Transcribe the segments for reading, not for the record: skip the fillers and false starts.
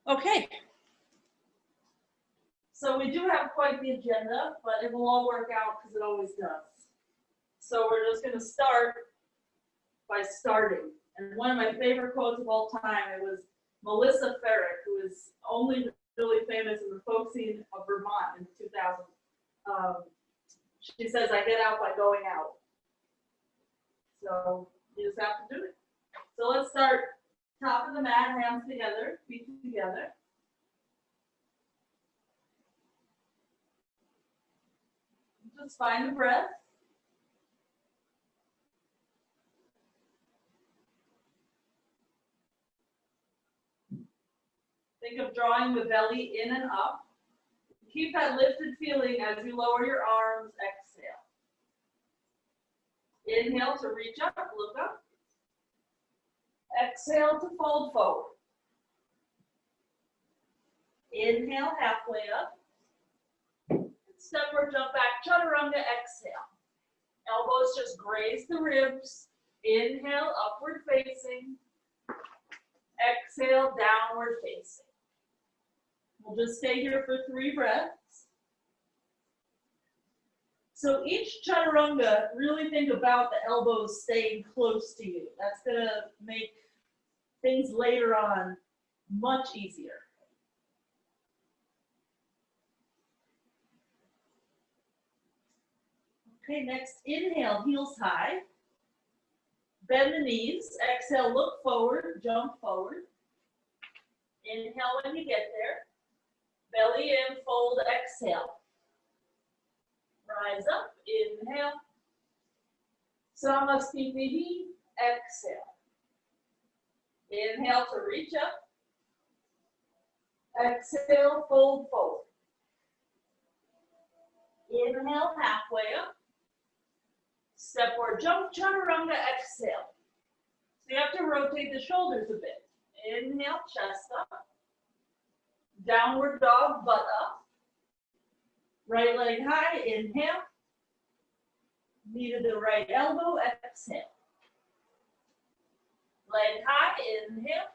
Okay. So we do have quite the agenda, but it will all work out because it always does. So we're just going to start by starting. And one of my favorite quotes of all time, it was Melissa Ferrick, who is only really famous in the folk scene of Vermont in 2000. She says, "I get out by going out." So you just have to do it. So let's start top of the mat, hands together, feet together. Just find the breath. Think of drawing the belly in and up. Keep that lifted feeling as you lower your arms. Exhale. Inhale to reach up, look up. Exhale to fold forward. Inhale, halfway up. Step or jump back, chaturanga, exhale. Elbows just graze the ribs. Inhale, upward facing. Exhale, downward facing. We'll just stay here for 3 breaths. So each chaturanga, really think about the elbows staying close to you. That's going to make things later on much easier. Okay, next, inhale, heels high. Bend the knees. Exhale, look forward, jump forward. Inhale when you get there. Belly in, fold, exhale. Rise up, inhale. Samasthiti, exhale. Inhale to reach up. Exhale, fold forward. Inhale, halfway up. Step or jump, chaturanga, exhale. So you have to rotate the shoulders a bit. Inhale, chest up. Downward dog, butt up. Right leg high, inhale. Knee to the right elbow, exhale. Leg high, inhale.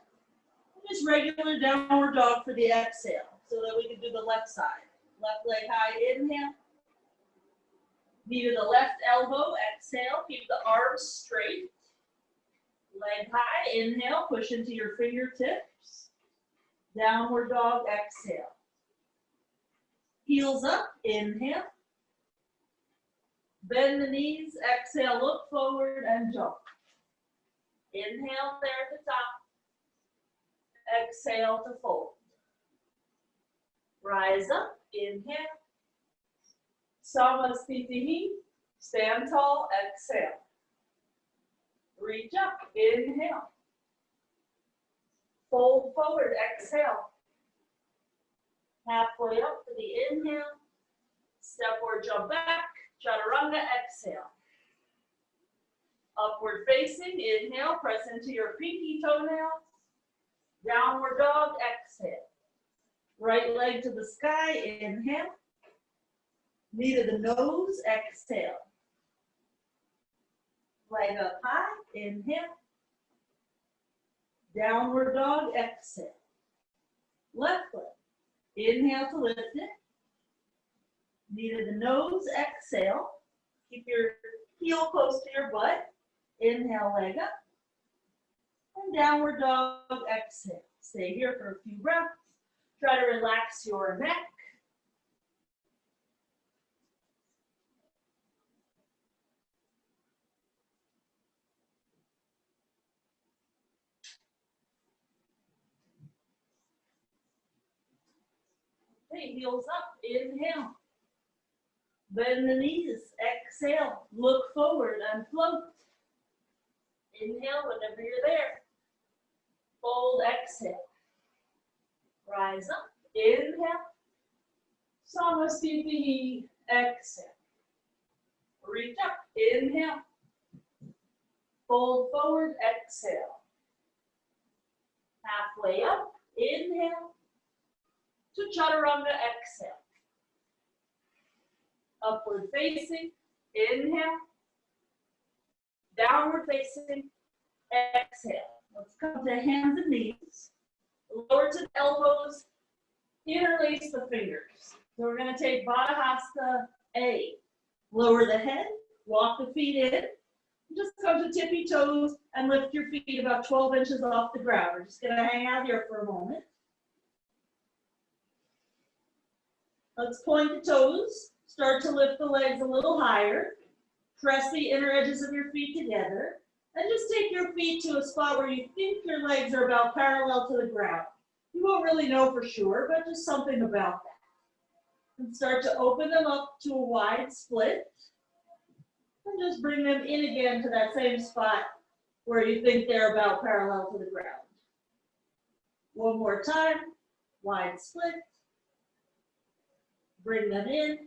Just regular downward dog for the exhale, so that we can do the left side. Left leg high, inhale. Knee to the left elbow, exhale. Keep the arms straight. Leg high, inhale. Push into your fingertips. Downward dog, exhale. Heels up, inhale. Bend the knees, exhale, look forward and jump. Inhale there at the top. Exhale to fold. Rise up, inhale. Samasthiti, stand tall, exhale. Reach up, inhale. Fold forward, exhale. Halfway up for the inhale. Step or jump back, chaturanga, exhale. Upward facing, inhale, press into your pinky toenails. Downward dog, exhale. Right leg to the sky, inhale. Knee to the nose, exhale. Leg up high, inhale. Downward dog, exhale. Left leg. Inhale to lift it. Knee to the nose, exhale. Keep your heel close to your butt. Inhale, leg up. And downward dog, exhale. Stay here for a few breaths. Try to relax your neck. Okay, heels up, inhale. Bend the knees, exhale. Look forward and float. Inhale whenever you're there. Fold, exhale. Rise up, inhale. Samasthiti, exhale. Reach up, inhale. Fold forward, exhale. Halfway up, inhale. To chaturanga, exhale. Upward facing, inhale. Downward facing, exhale. Let's come to hands and knees. Lower to the elbows, interlace the fingers. So we're going to take bakasana A. Lower the head, walk the feet in. Just come to tippy toes and lift your feet about 12 inches off the ground. We're just going to hang out here for a moment. Let's point the toes. Start to lift the legs a little higher. Press the inner edges of your feet together. And just take your feet to a spot where you think your legs are about parallel to the ground. You won't really know for sure, but just something about that. And start to open them up to a wide split. And just bring them in again to that same spot where you think they're about parallel to the ground. One more time, wide split. Bring them in.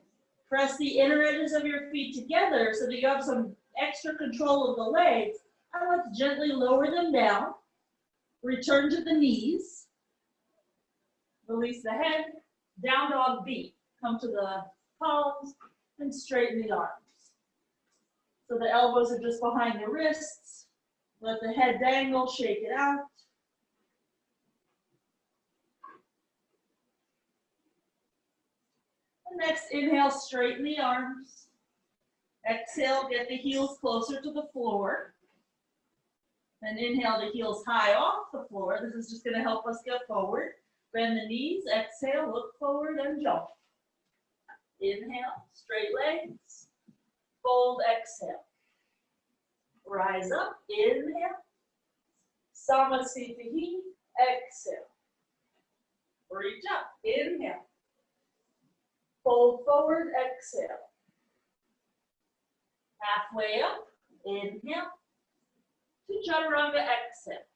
Press the inner edges of your feet together so that you have some extra control of the legs. And let's gently lower them down. Return to the knees. Release the head. Down dog B. Come to the palms and straighten the arms. So the elbows are just behind the wrists. Let the head dangle, shake it out. And next, inhale, straighten the arms. Exhale, get the heels closer to the floor. And inhale the heels high off the floor. This is just going to help us get forward. Bend the knees, exhale, look forward and jump. Inhale, straight legs. Fold, exhale. Rise up, inhale. Samasthiti, exhale. Reach up, inhale. Fold forward, exhale. Halfway up, inhale. To chaturanga, exhale.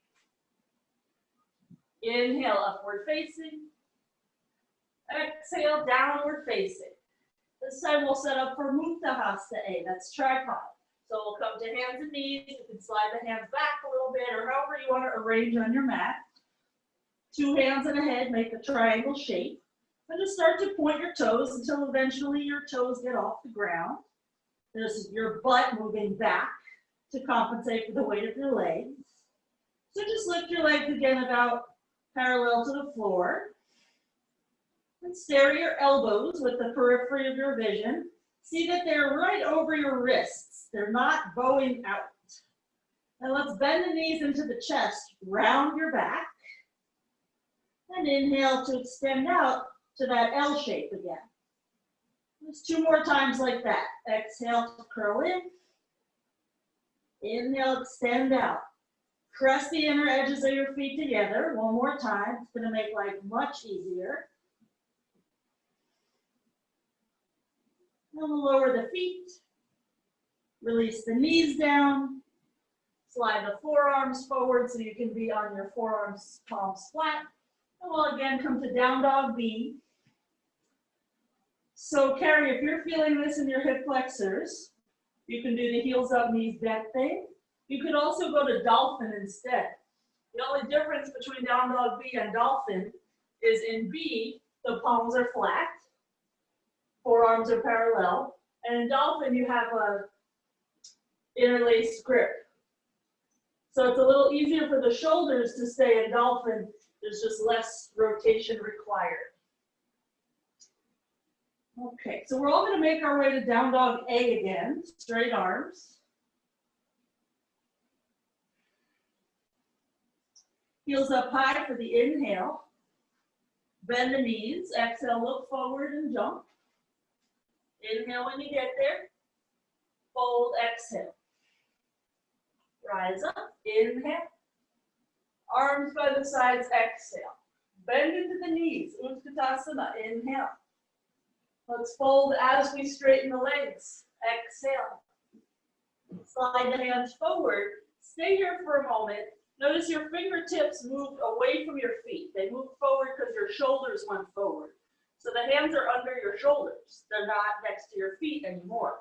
Inhale, upward facing. Exhale, downward facing. This time we'll set up for Muktahasta A, that's tripod. So we'll come to hands and knees. You can slide the hands back a little bit or however you want to arrange on your mat. Two hands and a head make a triangle shape. And just start to point your toes until eventually your toes get off the ground. There's your butt moving back to compensate for the weight of your legs. So just lift your legs again about parallel to the floor. And stare at your elbows with the periphery of your vision. See that they're right over your wrists. They're not bowing out. And let's bend the knees into the chest, round your back. And inhale to extend out to that L shape again. Just two more times like that. Exhale to curl in. Inhale, extend out. Press the inner edges of your feet together. One more time. It's going to make life much easier. And we'll lower the feet. Release the knees down. Slide the forearms forward so you can be on your forearms, palms flat. And we'll again come to down dog B. So Carrie, if you're feeling this in your hip flexors, you can do the heels up, knees bent thing. You could also go to dolphin instead. The only difference between down dog B and dolphin is in B, the palms are flat, forearms are parallel, and in dolphin you have a interlaced grip. So it's a little easier for the shoulders to stay in dolphin. There's just less rotation required. Okay, so we're all going to make our way to down dog A again, straight arms. Heels up high for the inhale. Bend the knees, exhale, look forward and jump. Inhale when you get there. Fold, exhale. Rise up, inhale. Arms by the sides, exhale. Bend into the knees, Utkatasana, inhale. Let's fold as we straighten the legs, exhale. Slide the hands forward. Stay here for a moment. Notice your fingertips moved away from your feet. They moved forward because your shoulders went forward. So the hands are under your shoulders. They're not next to your feet anymore.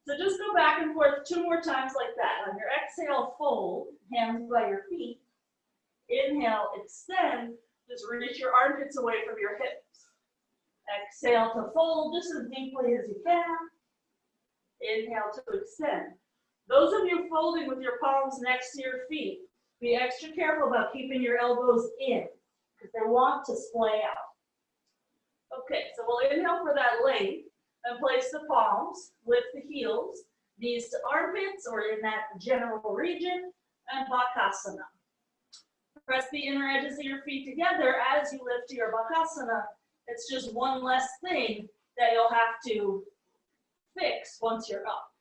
So just go back and forth 2 more times like that. On your exhale, fold, hands by your feet. Inhale, extend. Just reach your armpits away from your hips. Exhale to fold just as deeply as you can. Inhale to extend. Those of you folding with your palms next to your feet, be extra careful about keeping your elbows in. because they want to splay out. Okay, so we'll inhale for that length and place the palms with the heels, knees to armpits or in that general region, and bakasana. Press the inner edges of your feet together as you lift to your bakasana. It's just one less thing that you'll have to fix once you're up.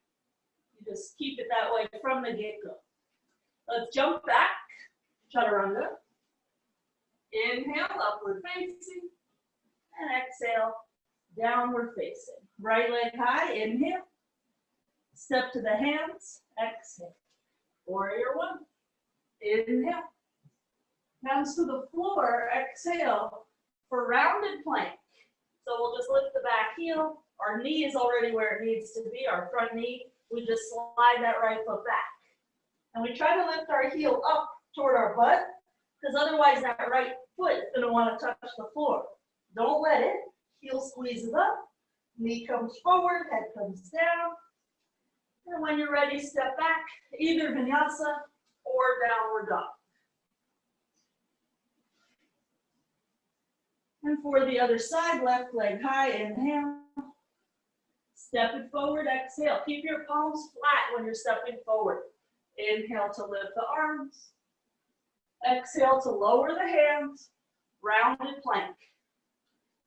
You just keep it that way from the get-go. Let's jump back, chaturanga. Inhale, upward facing, and exhale, downward facing. Right leg high, inhale. Step to the hands, exhale. Warrior one, inhale. Hands to the floor, exhale for rounded plank. So we'll just lift the back heel. Our knee is already where it needs to be, our front knee. We just slide that right foot back. And we try to lift our heel up toward our butt, because otherwise that right foot is going to want to touch the floor. Don't let it. Heel squeezes up, knee comes forward, head comes down. And when you're ready, step back, either vinyasa or downward dog. And for the other side, left leg high, inhale. Step it forward, exhale. Keep your palms flat when you're stepping forward. Inhale to lift the arms. Exhale to lower the hands, rounded plank.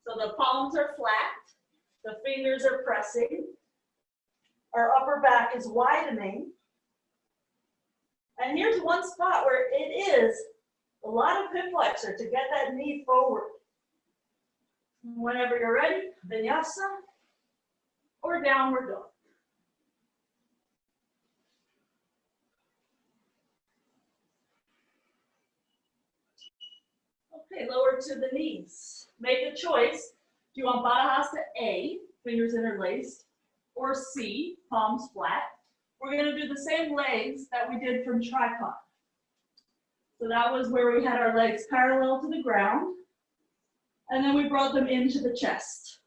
So the palms are flat, the fingers are pressing. Our upper back is widening. And here's one spot where it is a lot of hip flexor to get that knee forward. Whenever you're ready, vinyasa or downward dog. Okay, lower to the knees. Make a choice. Do you want bakasana A, fingers interlaced, or C, palms flat? We're going to do the same legs that we did from tripod. So that was where we had our legs parallel to the ground, and then we brought them into the chest.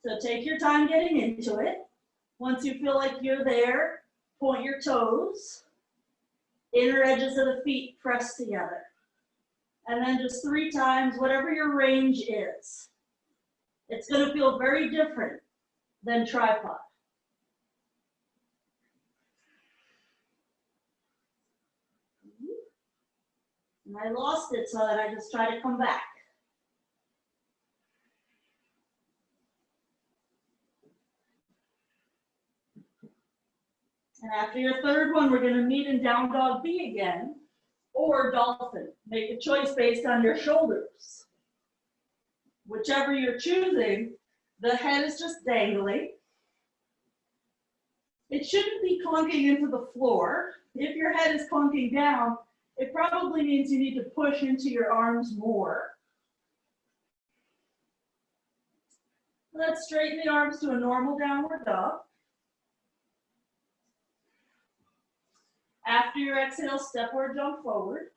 So take your time getting into it. Once you feel like you're there, point your toes. Inner edges of the feet press together. And then just 3 times, whatever your range is. It's going to feel very different than tripod. And I lost it, so that I just try to come back. And after your third one, we're going to meet in down dog B again, or dolphin. Make a choice based on your shoulders. Whichever you're choosing, the head is just dangling. It shouldn't be clunking into the floor. If your head is clunking down, it probably means you need to push into your arms more. Let's straighten the arms to a normal downward dog. After your exhale, step or jump forward.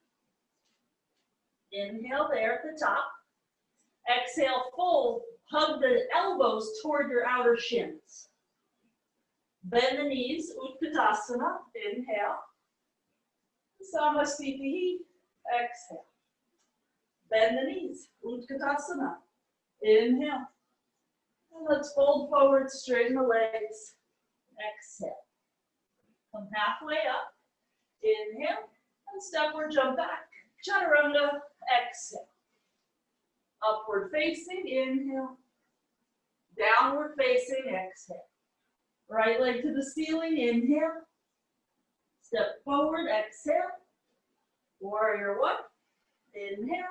Inhale there at the top. Exhale, fold. Hug the elbows toward your outer shins. Bend the knees, Utkatasana. Inhale. Samasthiti. Exhale. Bend the knees, Utkatasana. Inhale. And let's fold forward, straighten the legs. Exhale. Come halfway up. Inhale, and step or jump back. Chaturanga, exhale. Upward facing, inhale. Downward facing, exhale. Right leg to the ceiling, inhale. Step forward, exhale. Warrior one, inhale.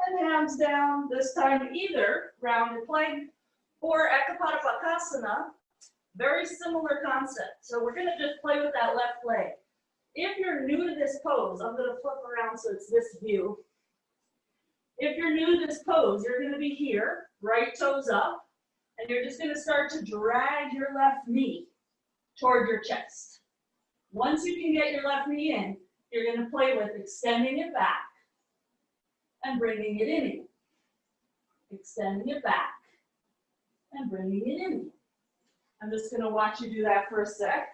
And hands down, this time either rounded plank or bakasana. Very similar concept. So we're gonna just play with that left leg. If you're new to this pose, I'm going to flip around so it's this view. If you're new to this pose, you're going to be here, right toes up, and you're just going to start to drag your left knee toward your chest. Once you can get your left knee in, you're going to play with extending it back and bringing it in. Extending it back and bringing it in. I'm just going to watch you do that for a sec.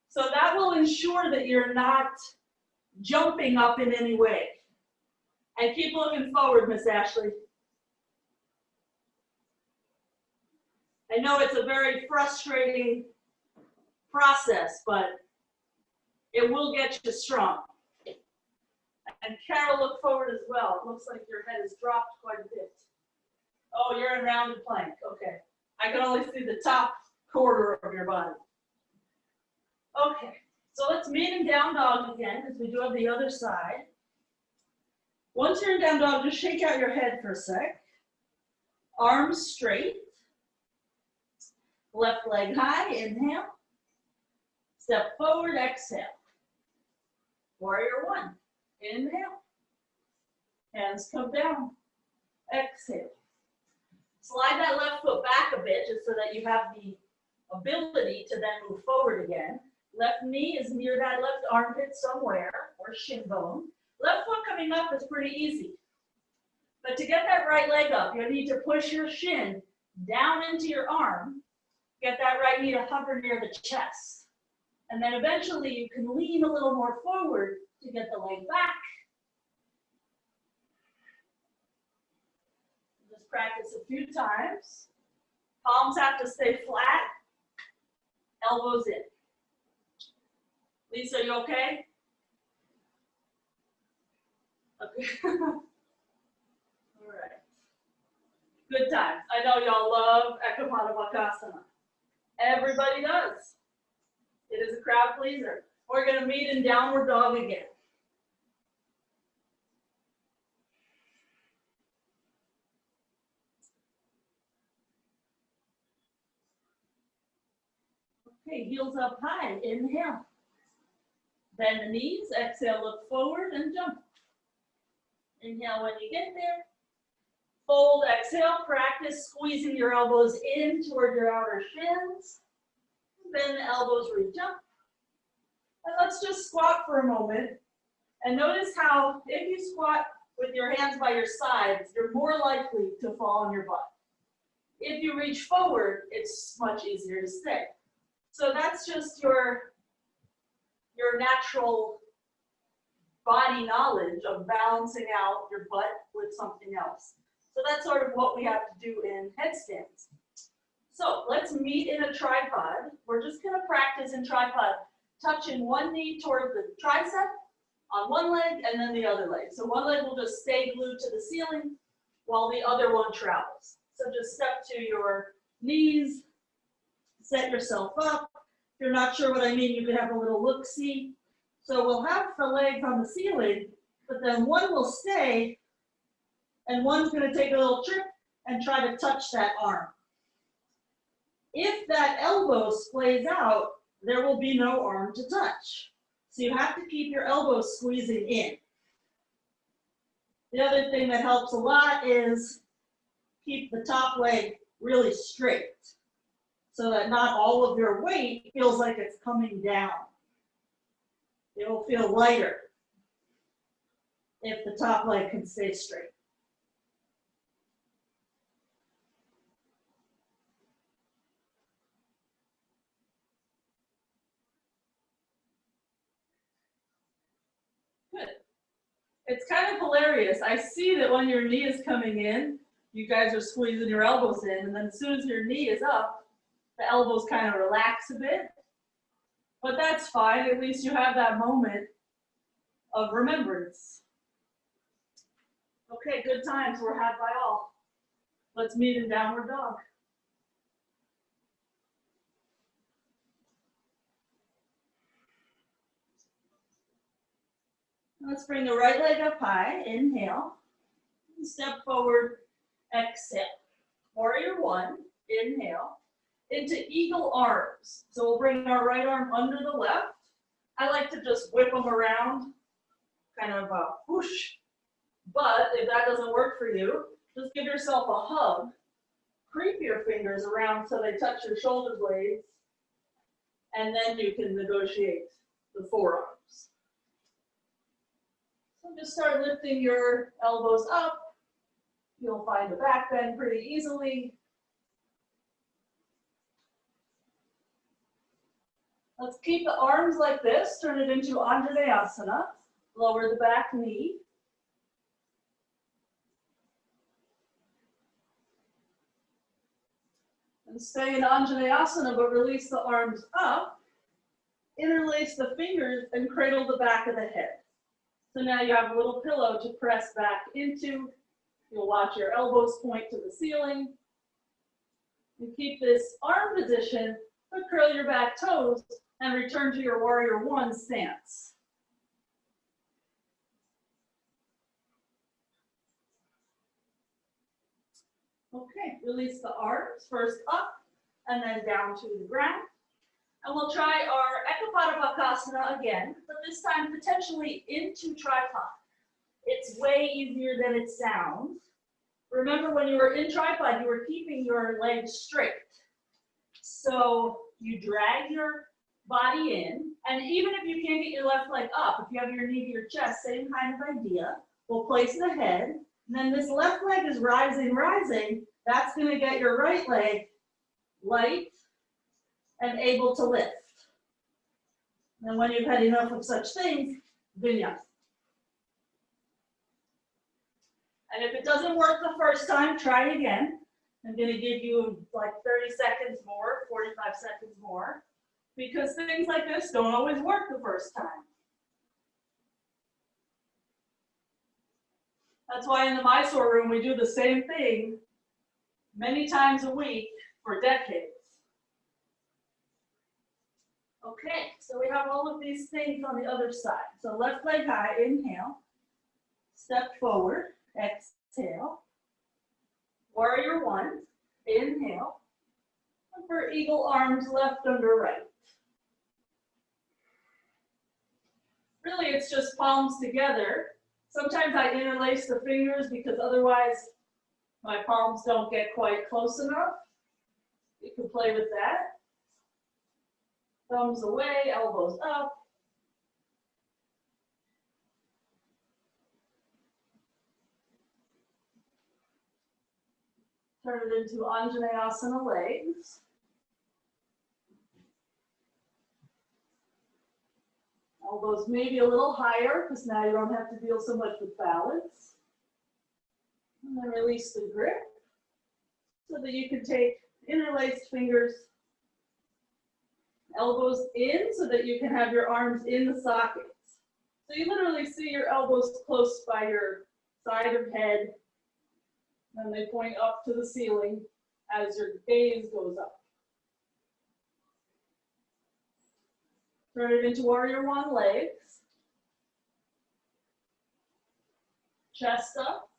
So that will ensure that you're not jumping up in any way. And keep looking forward, Miss Ashley. I know it's a very frustrating process, but it will get you strong. And Carol, look forward as well. It looks like your head has dropped quite a bit. Oh, you're in rounded plank. Okay. I can only see the top quarter of your body. Okay. So let's meet in down dog again, as we do on the other side. Once you're in down dog, just shake out your head for a sec. Arms straight. Left leg high, inhale. Step forward, exhale. Warrior one, inhale. Hands come down, exhale. Slide that left foot back a bit just so that you have the ability to then move forward again. Left knee is near that left armpit somewhere, or shin bone. Left foot coming up is pretty easy. But to get that right leg up, you need to push your shin down into your arm. Get that right knee to hover near the chest. And then eventually you can lean a little more forward to get the leg back. Just practice a few times. Palms have to stay flat. Elbows in. Lisa, you okay? Okay. All right. Good times. I know y'all love bakasana. Everybody does. It is a crowd pleaser. We're going to meet in downward dog again. Okay, heels up high. Inhale. Bend the knees. Exhale, look forward and jump. Inhale when you get there. Fold, exhale. Practice squeezing your elbows in toward your outer shins. Bend the elbows, reach up. And let's just squat for a moment. And notice how if you squat with your hands by your sides, you're more likely to fall on your butt. If you reach forward, it's much easier to stay. So that's just your natural body knowledge of balancing out your butt with something else. So that's sort of what we have to do in headstands. So let's meet in a tripod. We're just going to practice in tripod, touching one knee toward the tricep on one leg and then the other leg. So one leg will just stay glued to the ceiling while the other one travels. So just step to your knees, set yourself up. If you're not sure what I mean, you can have a little look-see. So we'll have the legs on the ceiling, but then one will stay and one's going to take a little trip and try to touch that arm. If that elbow splays out, there will be no arm to touch. So you have to keep your elbows squeezing in. The other thing that helps a lot is keep the top leg really straight so that not all of your weight feels like it's coming down. It will feel lighter if the top leg can stay straight. Good. It's kind of hilarious. I see that when your knee is coming in, you guys are squeezing your elbows in, and then as soon as your knee is up, the elbows kind of relax a bit. But that's fine. At least you have that moment of remembrance. Okay, good times were had by all. Let's meet in downward dog. Let's bring the right leg up high. Inhale. Step forward. Exhale. Warrior one. Inhale. Into eagle arms. So we'll bring our right arm under the left. I like to just whip them around, kind of a whoosh. But if that doesn't work for you, just give yourself a hug. Creep your fingers around so they touch your shoulder blades. And then you can negotiate the forearms. So just start lifting your elbows up. You'll find the back bend pretty easily. Let's keep the arms like this, turn it into Adv Asana. Lower the back knee. And stay in Asana, but release the arms up. Interlace the fingers and cradle the back of the head. So now you have a little pillow to press back into. You'll watch your elbows point to the ceiling. You keep this arm position, but curl your back toes and return to your warrior one stance. Okay, release the arms first up and then down to the ground. And we'll try our bakasana again, but this time potentially into tripod. It's way easier than it sounds. Remember when you were in tripod, you were keeping your legs straight. So you drag your body in, and even if you can't get your left leg up, if you have your knee to your chest, same kind of idea. We'll place the head, and then this left leg is rising. That's gonna get your right leg light and able to lift. And when you've had enough of such things, vinyasa. And if it doesn't work the first time, try again. I'm gonna give you like 30 seconds more, 45 seconds more, because things like this don't always work the first time. That's why in the Mysore room, we do the same thing many times a week for decades. Okay, so we have all of these things on the other side. So left leg high, inhale, step forward, exhale, warrior one, inhale, and for eagle arms left under right. Really, it's just palms together. Sometimes I interlace the fingers because otherwise my palms don't get quite close enough. You can play with that. Thumbs away, elbows up. Turn it into Asana legs. Elbows maybe a little higher because now you don't have to deal so much with balance. And then release the grip so that you can take interlaced fingers, elbows in so that you can have your arms in the sockets. So you literally see your elbows close by your side of head, and they point up to the ceiling as your gaze goes up. Turn it into warrior one legs. Chest up.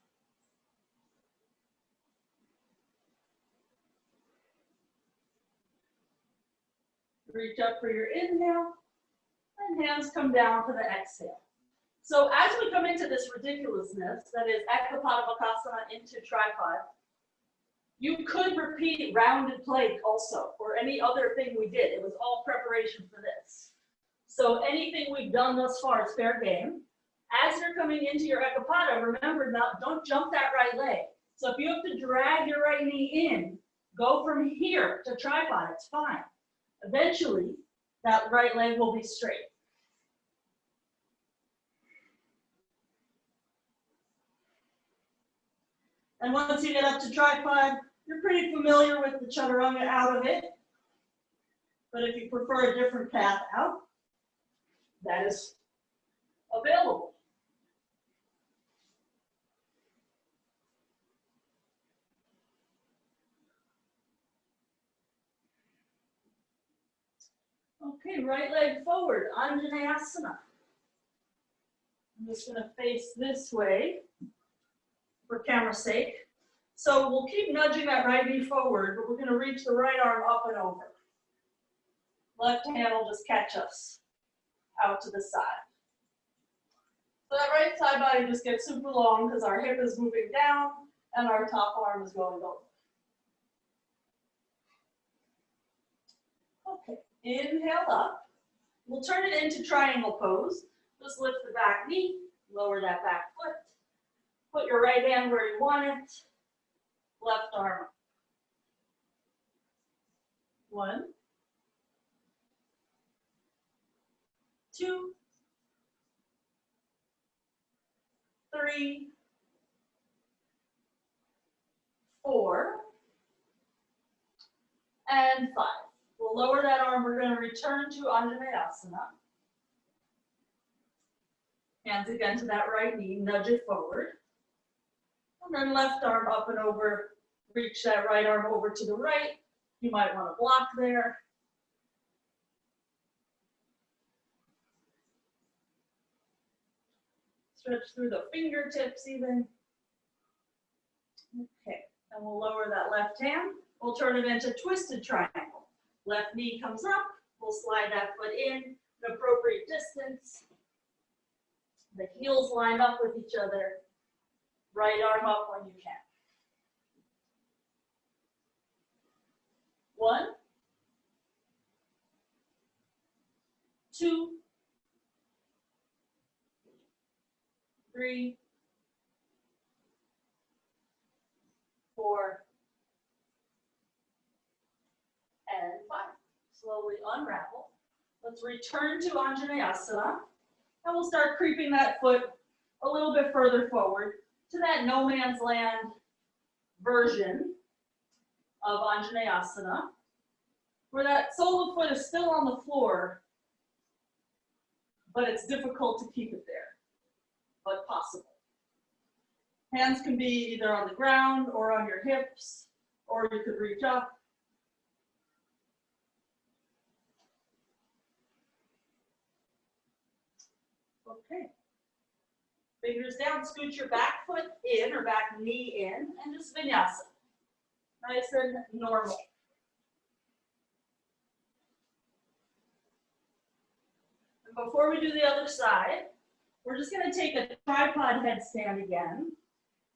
Reach up for your inhale, and hands come down for the exhale. So as we come into this ridiculousness, that is bakasana into tripod, you could repeat rounded plank also, or any other thing we did. It was all preparation for this. So anything we've done thus far is fair game. As you're coming into your ekapada, remember, don't jump that right leg. So if you have to drag your right knee in, go from here to tripod, it's fine. Eventually, that right leg will be straight. And once you get up to tripod, you're pretty familiar with the chaturanga out of it. But if you prefer a different path out, that is available. Okay, right leg forward, Asana. I'm just going to face this way for camera's sake. So we'll keep nudging that right knee forward, but we're going to reach the right arm up and over. Left hand will just catch us out to the side. So that right side body just gets super long because our hip is moving down and our top arm is going over. Okay, inhale up. We'll turn it into triangle pose. Just lift the back knee, lower that back foot. Put your right hand where you want it. Left arm up. 1, 2, 3, 4, and 5. We'll lower that arm. We're going to return to Adv Asana. Hands again to that right knee, nudge it forward. And then left arm up and over. Reach that right arm over to the right. You might want to block there. Stretch through the fingertips even. Okay, and we'll lower that left hand. We'll turn it into twisted triangle. Left knee comes up. We'll slide that foot in an appropriate distance. The heels line up with each other. Right arm up when you can. 1, 2, 3, 4, and 5. Slowly unravel. Let's return to Asana. And we'll start creeping that foot a little bit further forward to that no man's land version of Asana, where that sole of foot is still on the floor, but it's difficult to keep it there, but possible. Hands can be either on the ground or on your hips, or you could reach up. Okay. Fingers down, scoot your back foot in or back knee in, and just vinyasa. Nice and normal. And before we do the other side, we're just going to take a tripod headstand again.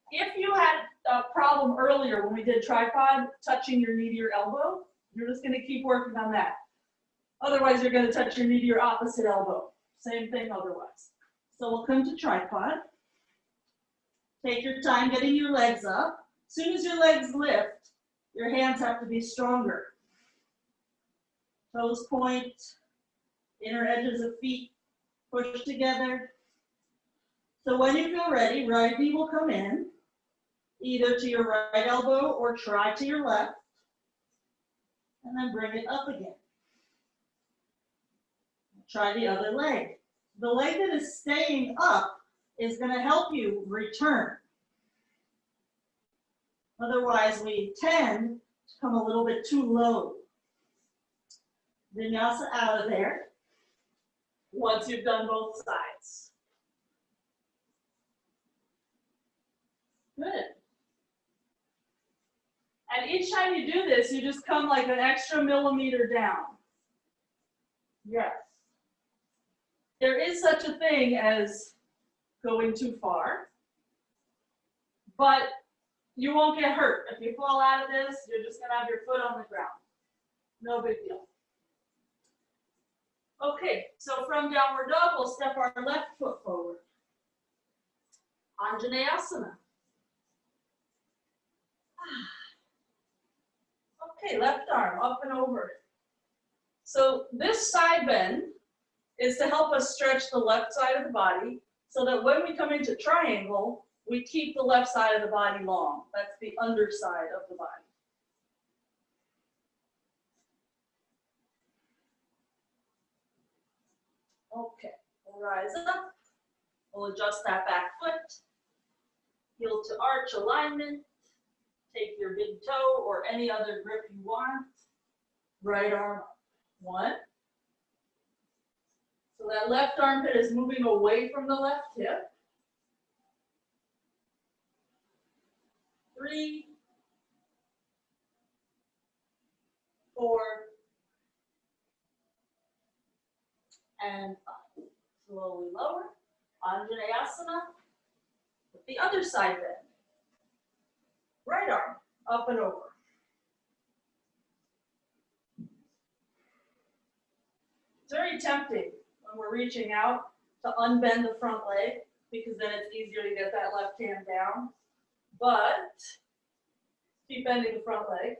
If you had a problem earlier when we did tripod, touching your knee to your elbow, you're just going to keep working on that. Otherwise, you're going to touch your knee to your opposite elbow. Same thing otherwise. So we'll come to tripod. Take your time getting your legs up. As soon as your legs lift, your hands have to be stronger. Toes point, inner edges of feet push together. So when you feel ready, right knee will come in, either to your right elbow or try to your left, and then bring it up again. Try the other leg. The leg that is staying up is going to help you return. Otherwise, we tend to come a little bit too low. Vinyasa out of there once you've done both sides. Good. And each time you do this, you just come like an extra millimeter down. Yes. There is such a thing as going too far, but you won't get hurt. If you fall out of this, you're just going to have your foot on the ground. No big deal. Okay, so from downward dog, we'll step our left foot forward. Asana. Okay, left arm up and over. So this side bend is to help us stretch the left side of the body so that when we come into triangle, we keep the left side of the body long. That's the underside of the body. Okay, we'll rise up. We'll adjust that back foot. Heel to arch alignment. Take your big toe or any other grip you want. Right arm up. 1. So that left armpit is moving away from the left hip. 3, 4, and 5. Slowly lower. Asana. With the other side bend. Right arm up and over. It's very tempting when we're reaching out to unbend the front leg because then it's easier to get that left hand down. But keep bending the front leg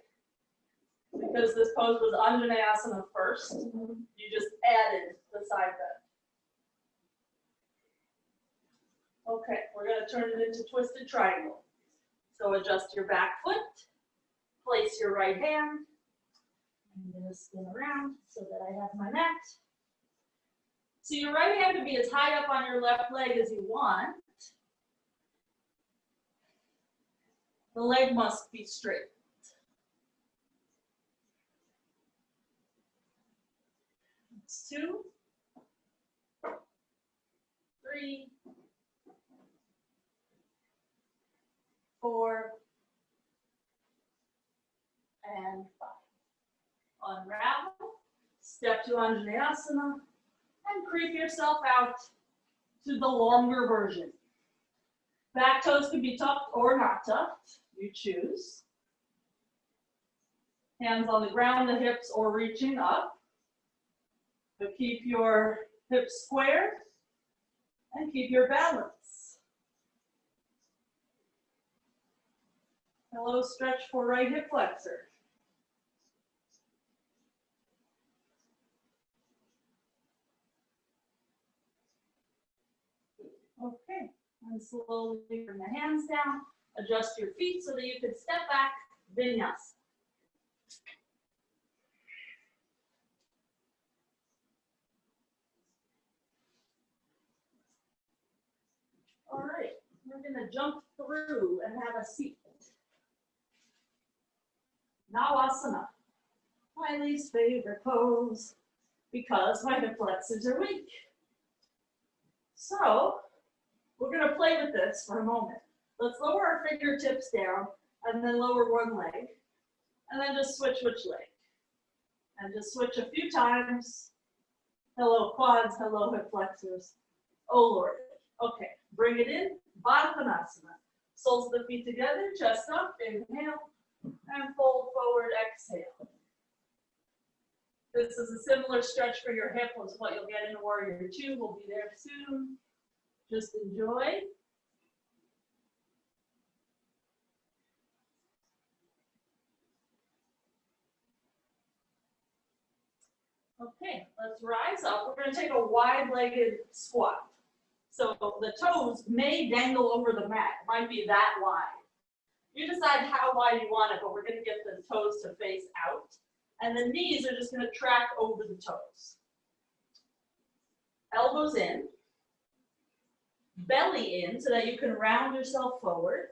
because this pose was Asana first. You just added the side bend. Okay, we're going to turn it into twisted triangle. So adjust your back foot, place your right hand. I'm going to spin around so that I have my mat. So your right hand can be as high up on your left leg as you want. The leg must be straight. That's 2, 3, 4, and 5. Unravel, step to Adv Asana, and creep yourself out to the longer version. Back toes can be tucked or not tucked, you choose. Hands on the ground, the hips, or reaching up. But keep your hips squared and keep your balance. Hello, stretch for right hip flexor. Okay, and slowly bring the hands down. Adjust your feet so that you can step back, vinyasa. All right, we're gonna jump through and have a seat. Galavasana, my least favorite pose because my hip flexors are weak. So we're gonna play with this for a moment. Let's lower our fingertips down and then lower one leg and then just switch which leg. And just switch a few times. Hello quads, hello hip flexors. Oh Lord. Okay, bring it in, bakasana. Soles of the feet together, chest up, inhale, and fold forward, exhale. This is a similar stretch for your hip as what you'll get in Warrior 2. We'll be there soon. Just enjoy. Okay, let's rise up. We're going to take a wide-legged squat. So the toes may dangle over the mat. It might be that wide. You decide how wide you want it, but we're going to get the toes to face out. And the knees are just going to track over the toes. Elbows in. Belly in so that you can round yourself forward.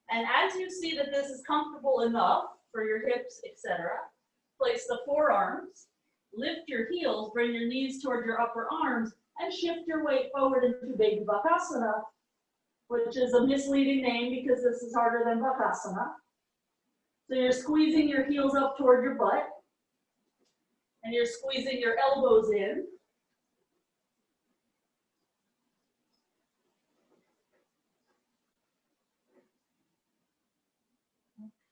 And as you see that this is comfortable enough for your hips, etc., place the forearms, lift your heels, bring your knees toward your upper arms, and shift your weight forward into baby bakasana, which is a misleading name because this is harder than bakasana. So you're squeezing your heels up toward your butt, and you're squeezing your elbows in.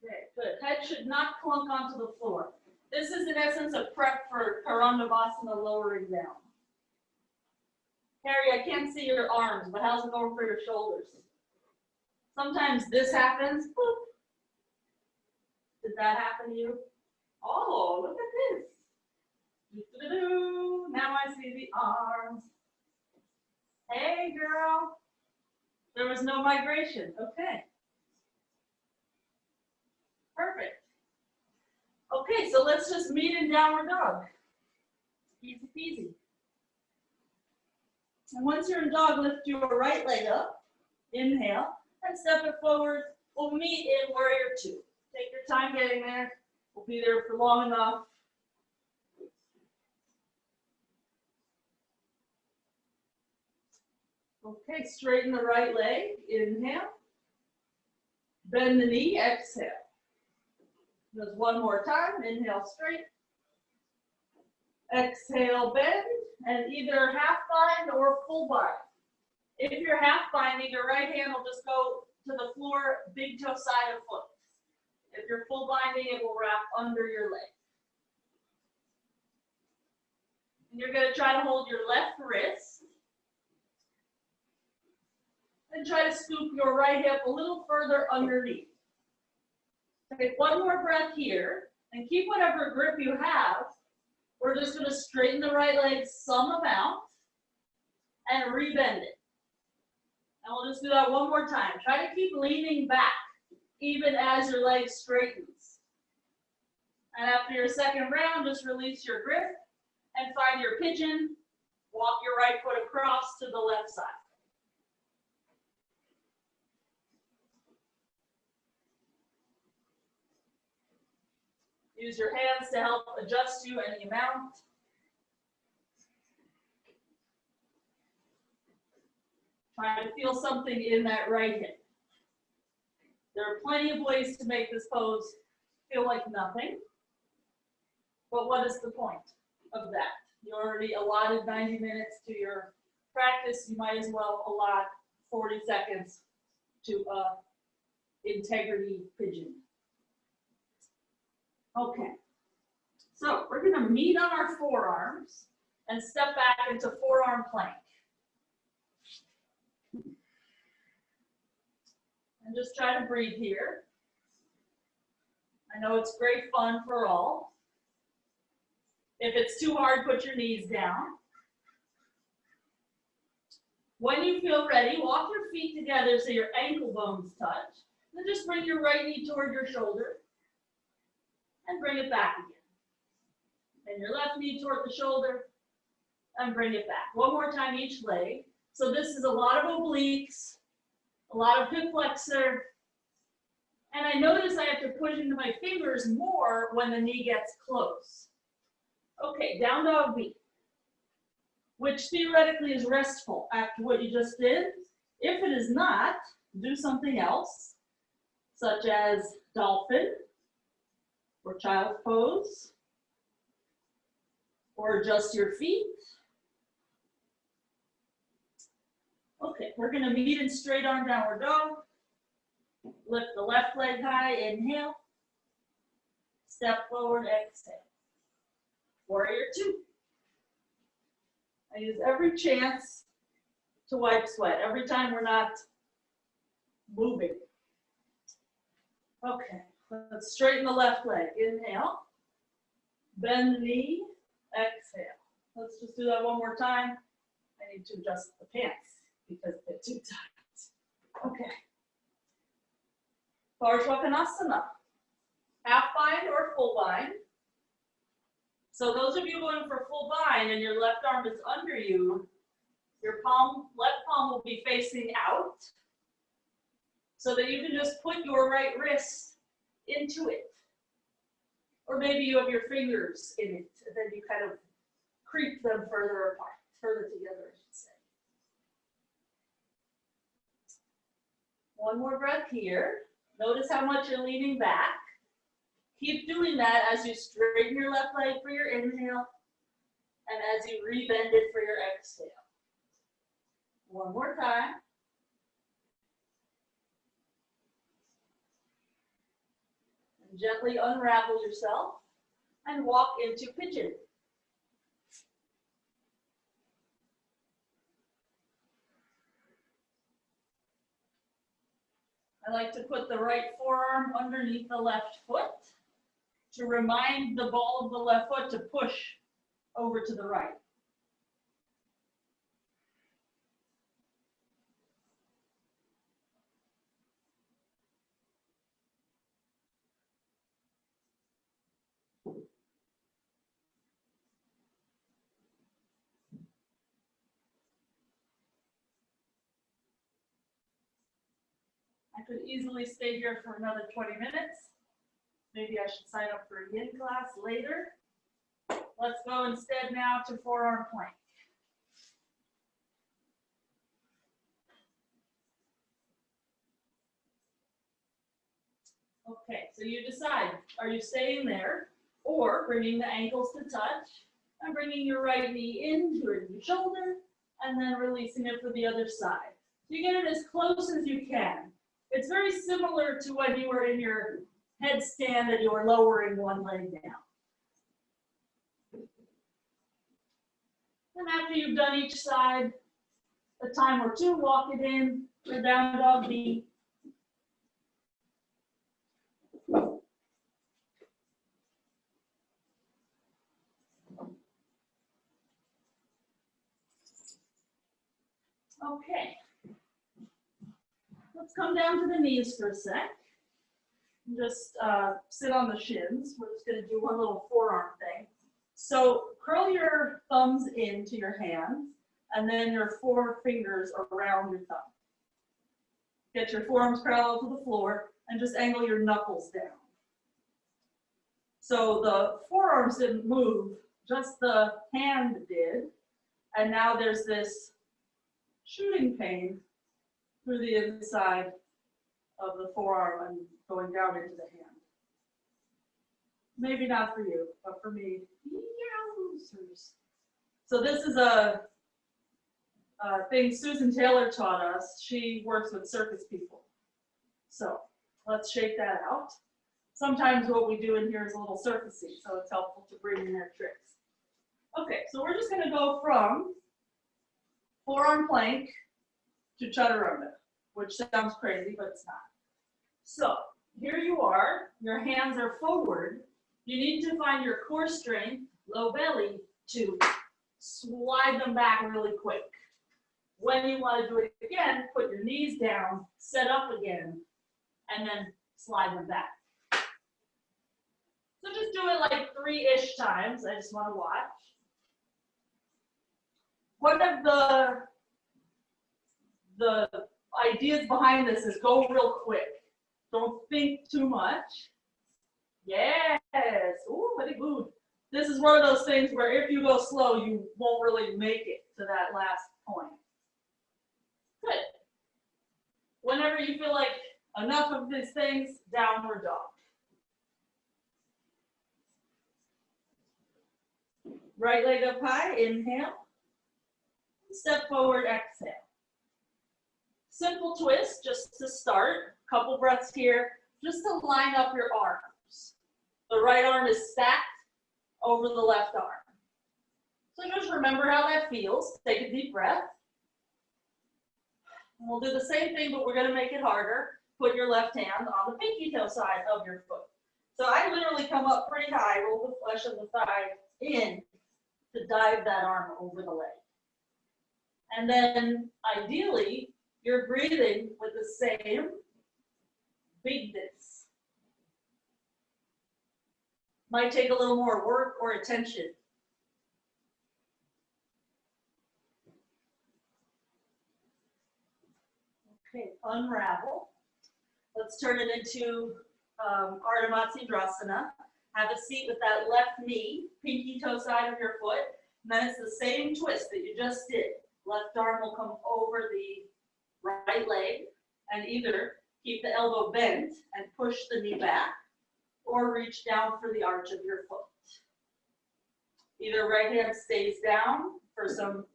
Okay, good. Head should not clunk onto the floor. This is in essence a prep for parsvabakasana, lowering down. Harry, I can't see your arms, but how's it going for your shoulders? Sometimes this happens. Boop. Did that happen to you? Oh, look at this. Doo-doo-doo. Now I see the arms. Hey, girl. There was no migration. Okay. Perfect. Okay, so let's just meet in downward dog. Easy peasy. And once you're in dog, lift your right leg up. Inhale and step it forward. We'll meet in Warrior 2. Take your time getting there. We'll be there for long enough. Okay, straighten the right leg. Inhale. Bend the knee. Exhale. Just one more time. Inhale straight. Exhale, bend, and either half bind or full bind. If you're half binding, your right hand will just go to the floor, big toe side of foot. If you're full binding, it will wrap under your leg. And you're going to try to hold your left wrist. And try to scoop your right hip a little further underneath. Take one more breath here, and keep whatever grip you have. We're just going to straighten the right leg some amount and rebend it. And we'll just do that one more time. Try to keep leaning back, even as your leg straightens. And after your second round, just release your grip and find your pigeon. Walk your right foot across to the left side. Use your hands to help adjust you any amount. Try to feel something in that right hip. There are plenty of ways to make this pose feel like nothing. But what is the point of that? You already allotted 90 minutes to your practice. You might as well allot 40 seconds to integrity pigeon. Okay, so we're going to meet on our forearms and step back into forearm plank. And just try to breathe here. I know it's great fun for all. If it's too hard, put your knees down. When you feel ready, walk your feet together so your ankle bones touch. Then just bring your right knee toward your shoulder and bring it back again. And your left knee toward the shoulder and bring it back. One more time each leg. So this is a lot of obliques, a lot of hip flexor. And I notice I have to push into my fingers more when the knee gets close. Okay, down dog B, which theoretically is restful after what you just did. If it is not, do something else, such as dolphin, or child's pose, or adjust your feet. Okay, we're going to meet in straight arm downward dog. Lift the left leg high, inhale. Step forward, exhale. Warrior two. I use every chance to wipe sweat, every time we're not moving. Okay, let's straighten the left leg. Inhale. Bend the knee, exhale. Let's just do that one more time. I need to adjust the pants because they're too tight. Okay. Parsvabakasana. Half bind or full bind. So those of you going for full bind and your left arm is under you, your left palm will be facing out so that you can just put your right wrist into it. Or maybe you have your fingers in it, and then you kind of creep them further apart, further together, I should say. One more breath here. Notice how much you're leaning back. Keep doing that as you straighten your left leg for your inhale and as you rebend it for your exhale. One more time. And gently unravel yourself and walk into pigeon. I like to put the right forearm underneath the left foot to remind the ball of the left foot to push over to the right. I could easily stay here for another 20 minutes. Maybe I should sign up for a yin class later. Let's go instead now to forearm plank. Okay, so you decide, are you staying there or bringing the ankles to touch and bringing your right knee into your shoulder and then releasing it for the other side. So you get it as close as you can. It's very similar to when you were in your headstand and you were lowering one leg down. And after you've done each side a time or two, walk it in for down dog B. Okay. let's come down to the knees for a sec. Just sit on the shins. We're just going to do one little forearm thing. So curl your thumbs into your hands and then your 4 fingers around your thumb. Get your forearms parallel to the floor and just angle your knuckles down. So the forearms didn't move, just the hand did. And now there's this shooting pain through the inside of the forearm and going down into the hand. Maybe not for you, but for me, yowzers. So this is a thing Susan Taylor taught us. She works with circus people. So let's shake that out. Sometimes what we do in here is a little circusy, so it's helpful to bring in their tricks. Okay, so we're just going to go from forearm plank to chaturanga, which sounds crazy, but it's not. So here you are, your hands are forward. You need to find your core strength, low belly, to slide them back really quick. When you want to do it again, put your knees down, set up again, and then slide them back. So just do it like 3-ish times. I just want to watch. One of the ideas behind this is go real quick. Don't think too much. Yes. Ooh, very good. This is one of those things where if you go slow, you won't really make it to that last point. Good. Whenever you feel like enough of these things, downward dog. Right leg up high, inhale. Step forward, exhale. Simple twist, just to start. Couple breaths here, just to line up your arms. The right arm is stacked over the left arm. So just remember how that feels. Take a deep breath. And we'll do the same thing, but we're going to make it harder. Put your left hand on the pinky toe side of your foot. So I literally come up pretty high, roll the flesh of the thigh in to dive that arm over the leg. And then ideally, you're breathing with the same bigness. Might take a little more work or attention. Okay, unravel. Let's turn it into Adv Asana. Have a seat with that left knee, pinky toe side of your foot. And then it's the same twist that you just did. Left arm will come over the right leg and either keep the elbow bent and push the knee back or reach down for the arch of your foot. Either right hand stays down for some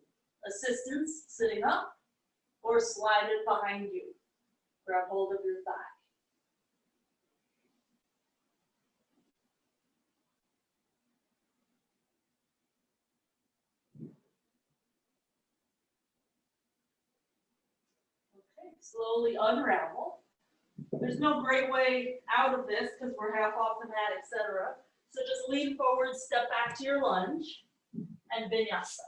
assistance sitting up or slide it behind you. Grab hold of your thigh. Slowly unravel. There's no great way out of this because we're half off the mat, etc. So just lean forward, step back to your lunge, and vinyasa.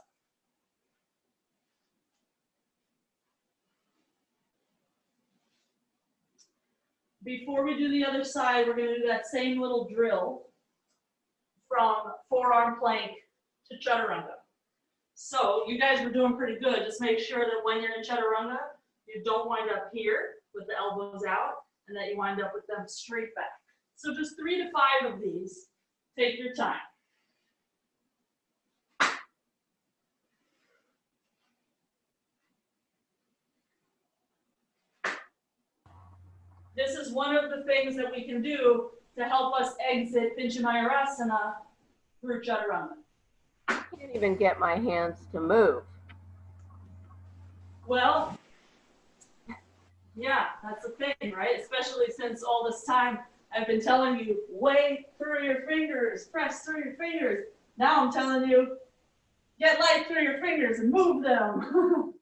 Before we do the other side, we're going to do that same little drill from forearm plank to chaturanga. So you guys were doing pretty good. Just make sure that when you're in chaturanga, you don't wind up here with the elbows out and that you wind up with them straight back. So just 3 to 5 of these. Take your time. This is one of the things that we can do to help us exit Asana through chaturanga. I can't even get my hands to move. Well, yeah, that's the thing, right? Especially since all this time I've been telling you, way through your fingers, press through your fingers. Now I'm telling you, get light through your fingers and move them.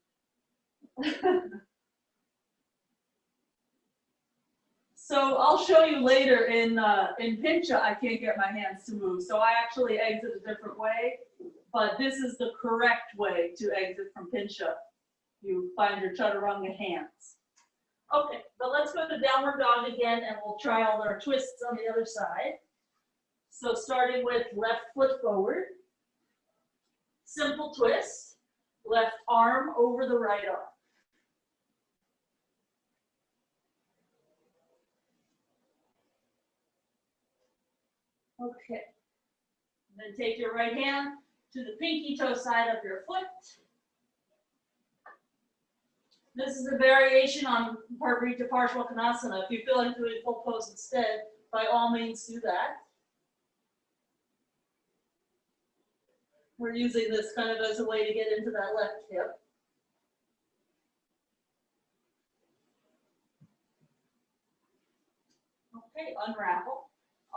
So I'll show you later in Pincha, I can't get my hands to move. So I actually exit a different way, but this is the correct way to exit from Pincha. You find your chaturanga hands. Okay, but let's go to downward dog again, and we'll try all our twists on the other side. So starting with left foot forward, simple twist, left arm over the right arm. Okay, then take your right hand to the pinky toe side of your foot. This is a variation on parsvabakasana. If you feel like doing full pose instead, by all means do that. We're using this kind of as a way to get into that left hip. Okay, unravel.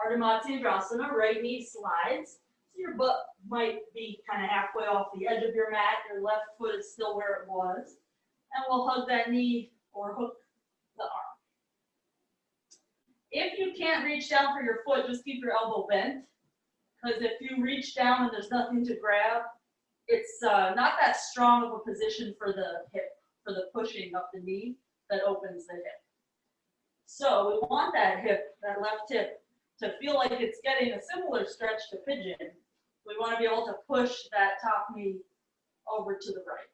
Adv Asana, right knee slides. So your butt might be kind of halfway off the edge of your mat. Your left foot is still where it was. And we'll hug that knee or hook the arm. If you can't reach down for your foot, just keep your elbow bent. Because if you reach down and there's nothing to grab, it's not that strong of a position for the hip, for the pushing up the knee that opens the hip. So we want that hip, that left hip, to feel like it's getting a similar stretch to pigeon. We want to be able to push that top knee over to the right.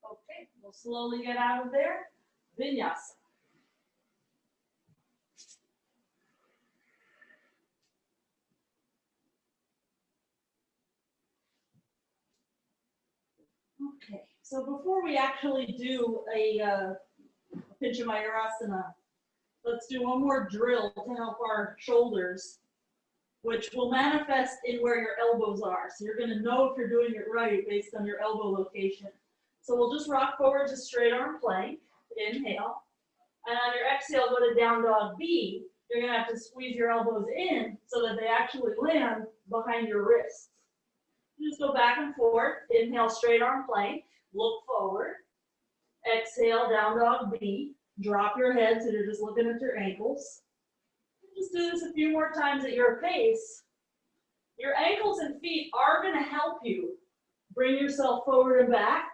Okay, we'll slowly get out of there. Vinyasa. Okay, so before we actually do a Asana, let's do one more drill to help our shoulders, which will manifest in where your elbows are. So you're going to know if you're doing it right based on your elbow location. So we'll just rock forward to straight arm plank. Inhale. And on your exhale, go to down dog B. You're going to have to squeeze your elbows in so that they actually land behind your wrists. Just go back and forth. Inhale, straight arm plank. Look forward. Exhale, down dog B. Drop your head so you're just looking at your ankles. Just do this a few more times at your pace. Your ankles and feet are going to help you bring yourself forward and back,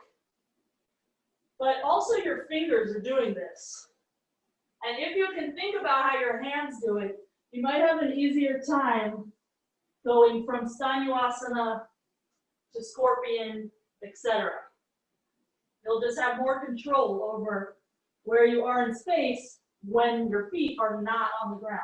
but also your fingers are doing this. And if you can think about how your hands do it, you might have an easier time going from Asana to scorpion, etc. You'll just have more control over where you are in space when your feet are not on the ground.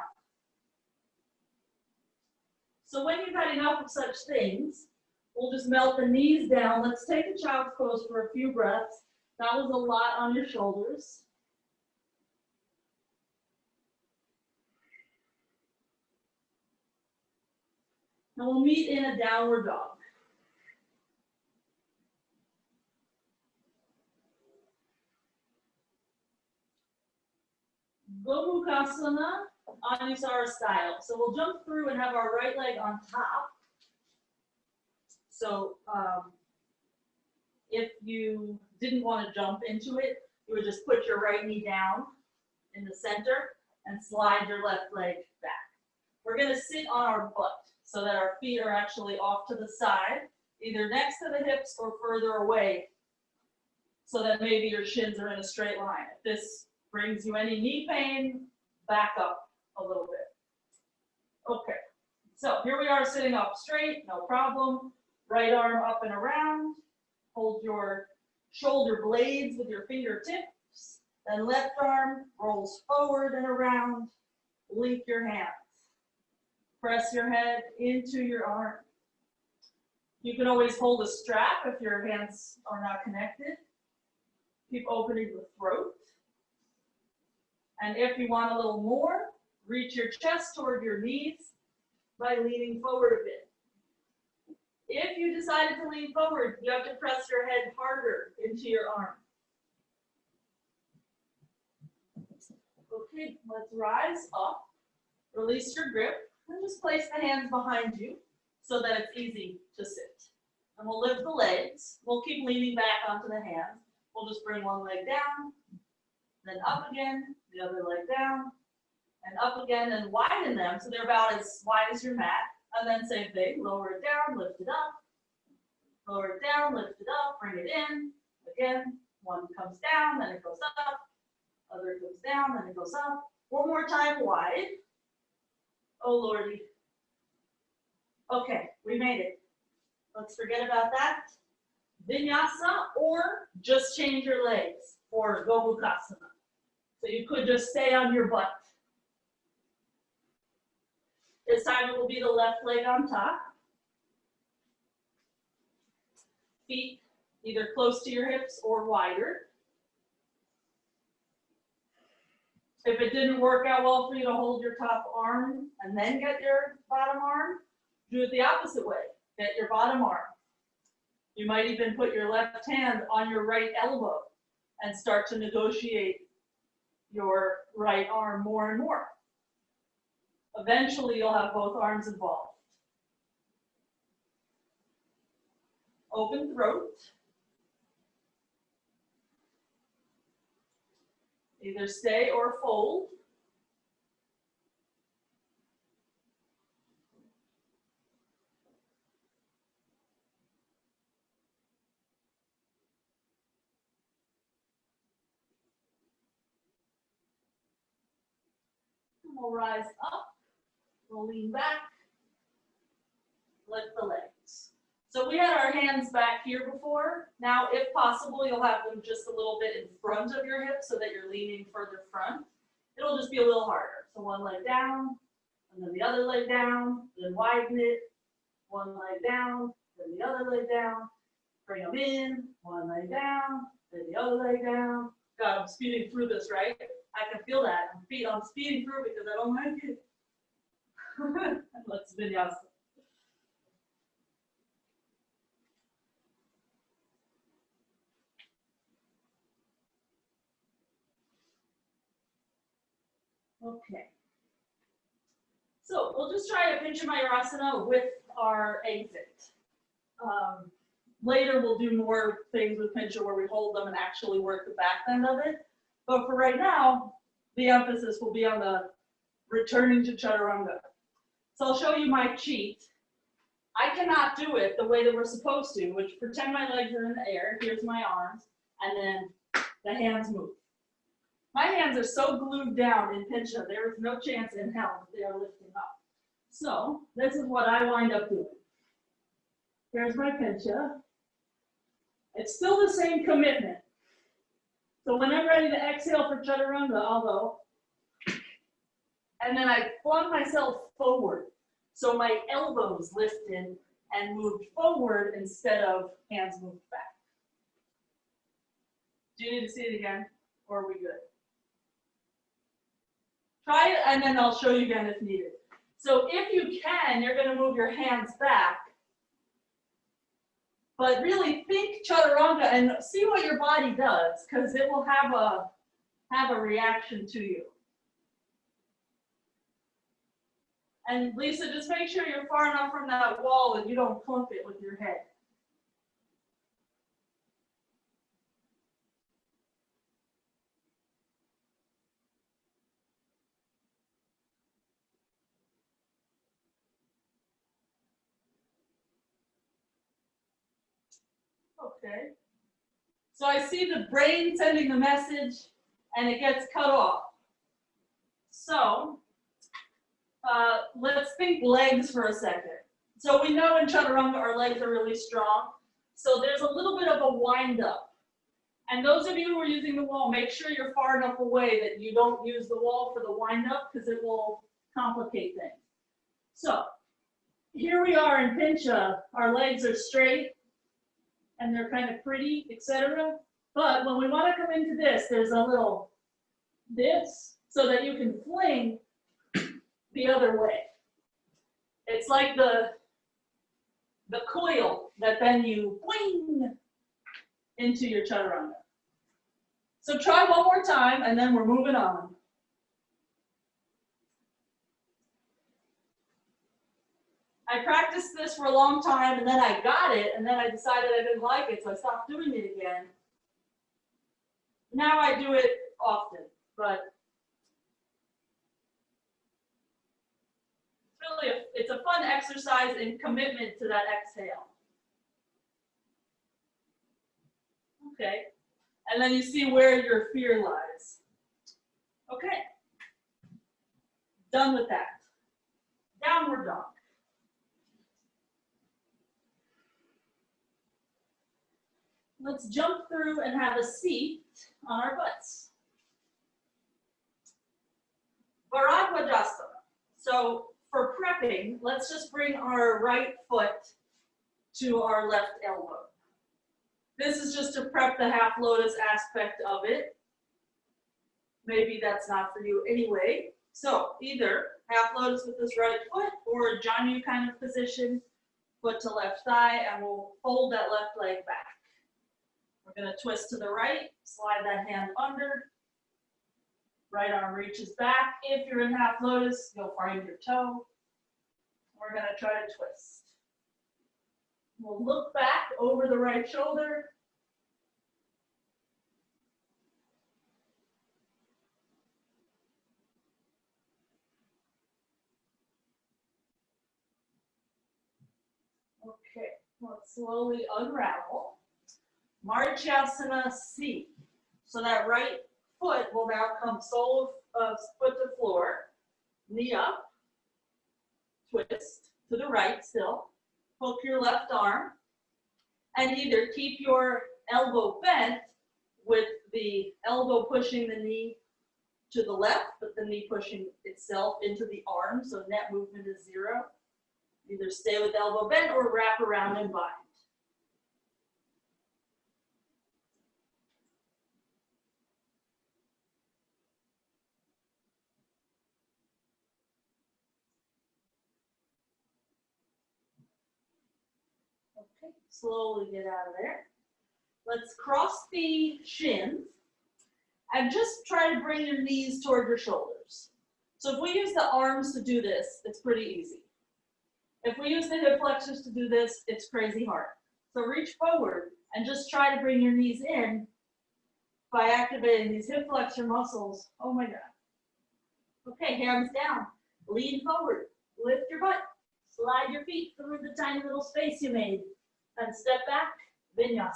So when you've had enough of such things, we'll just melt the knees down. Let's take a child's pose for a few breaths. That was a lot on your shoulders. And we'll meet in a downward dog. Bakasana, Anusara style. So we'll jump through and have our right leg on top. So if you didn't want to jump into it, you would just put your right knee down in the center and slide your left leg back. We're going to sit on our butt so that our feet are actually off to the side, either next to the hips or further away, so that maybe your shins are in a straight line. If this brings you any knee pain, back up a little bit. Okay, so here we are sitting up straight, no problem. Right arm up and around. Hold your shoulder blades with your fingertips. Then left arm rolls forward and around. Link your hands. Press your head into your arm. You can always hold a strap if your hands are not connected. Keep opening the throat. And if you want a little more, reach your chest toward your knees by leaning forward a bit. If you decided to lean forward, you have to press your head harder into your arm. Okay, let's rise up. Release your grip and just place the hands behind you so that it's easy to sit. And we'll lift the legs. We'll keep leaning back onto the hands. We'll just bring one leg down then up again, the other leg down, and up again, and widen them so they're about as wide as your mat. And then same thing, lower it down, lift it up, lower it down, lift it up, bring it in. Again, one comes down, then it goes up, other goes down, then it goes up. One more time, wide. Oh Lordy. Okay, we made it. Let's forget about that. Vinyasa, or just change your legs for bakasana. So you could just stay on your butt. This time it will be the left leg on top. Feet either close to your hips or wider. If it didn't work out well for you to hold your top arm and then get your bottom arm, do it the opposite way. Get your bottom arm. You might even put your left hand on your right elbow and start to negotiate your right arm more and more. Eventually, you'll have both arms involved. Open throat. Either stay or fold. We'll rise up, we'll lean back, lift the legs. So we had our hands back here before. Now, if possible, you'll have them just a little bit in front of your hips so that you're leaning further front. It'll just be a little harder. So one leg down, and then the other leg down, then widen it, one leg down, then the other leg down, bring them in, one leg down, then the other leg down. God, I'm speeding through this, right? I can feel that. I'm speeding through because I don't like it. Let's vinyasa. Okay. So we'll just try a Asana with our exit. Later we'll do more things with pincha where we hold them and actually work the back end of it. But for right now, the emphasis will be on the returning to chaturanga. So I'll show you my cheat. I cannot do it the way that we're supposed to, which pretend my legs are in the air. Here's my arms, and then the hands move. My hands are so glued down in pincha, there is no chance in hell that they are lifting up. So this is what I wind up doing. Here's my pincha. It's still the same commitment. So when I'm ready to exhale for chaturanga, I'll go. And then I flung myself forward. So my elbows lifted and moved forward instead of hands moved back. Do you need to see it again, or are we good? Try it, and then I'll show you again if needed. So if you can, you're going to move your hands back. But really think chaturanga and see what your body does, because it will have a reaction to you. And Lisa, just make sure you're far enough from that wall and you don't clump it with your head. Okay. So I see the brain sending the message and it gets cut off. So let's think legs for a second. So we know in chaturanga our legs are really strong. So there's a little bit of a wind up. And those of you who are using the wall, make sure you're far enough away that you don't use the wall for the wind up because it will complicate things. So here we are in pincha. Our legs are straight and they're kind of pretty, etc. But when we want to come into this, there's a little this so that you can fling the other way. It's like the coil that then you fling into your chaturanga. So try one more time and then we're moving on. I practiced this for a long time and then I got it and then I decided I didn't like it, so I stopped doing it again. Now I do it often, but it's a fun exercise and commitment to that exhale. Okay, and then you see where your fear lies. Okay, done with that. Downward dog. Let's jump through and have a seat on our butts. Parvabakasana. So for prepping, let's just bring our right foot to our left elbow. This is just to prep the half lotus aspect of it. Maybe that's not for you anyway. So either half lotus with this right foot or a Janu kind of position, foot to left thigh, and we'll fold that left leg back. We're going to twist to the right, slide that hand under. Right arm reaches back. If you're in half lotus, you'll find your toe. We're going to try to twist. We'll look back over the right shoulder. Okay, let's slowly unravel. Marchasana C. So that right foot will now come sole of foot to floor, knee up, twist to the right still, hook your left arm, and either keep your elbow bent with the elbow pushing the knee to the left, but the knee pushing itself into the arm, so net movement is 0. Either stay with elbow bent or wrap around and bind. Okay, slowly get out of there. Let's cross the shins and just try to bring your knees toward your shoulders. So if we use the arms to do this, it's pretty easy. If we use the hip flexors to do this, it's crazy hard. So reach forward and just try to bring your knees in by activating these hip flexor muscles. Oh my God. Okay, hands down. Lean forward. Lift your butt. Slide your feet through the tiny little space you made. And step back. Vinyasa.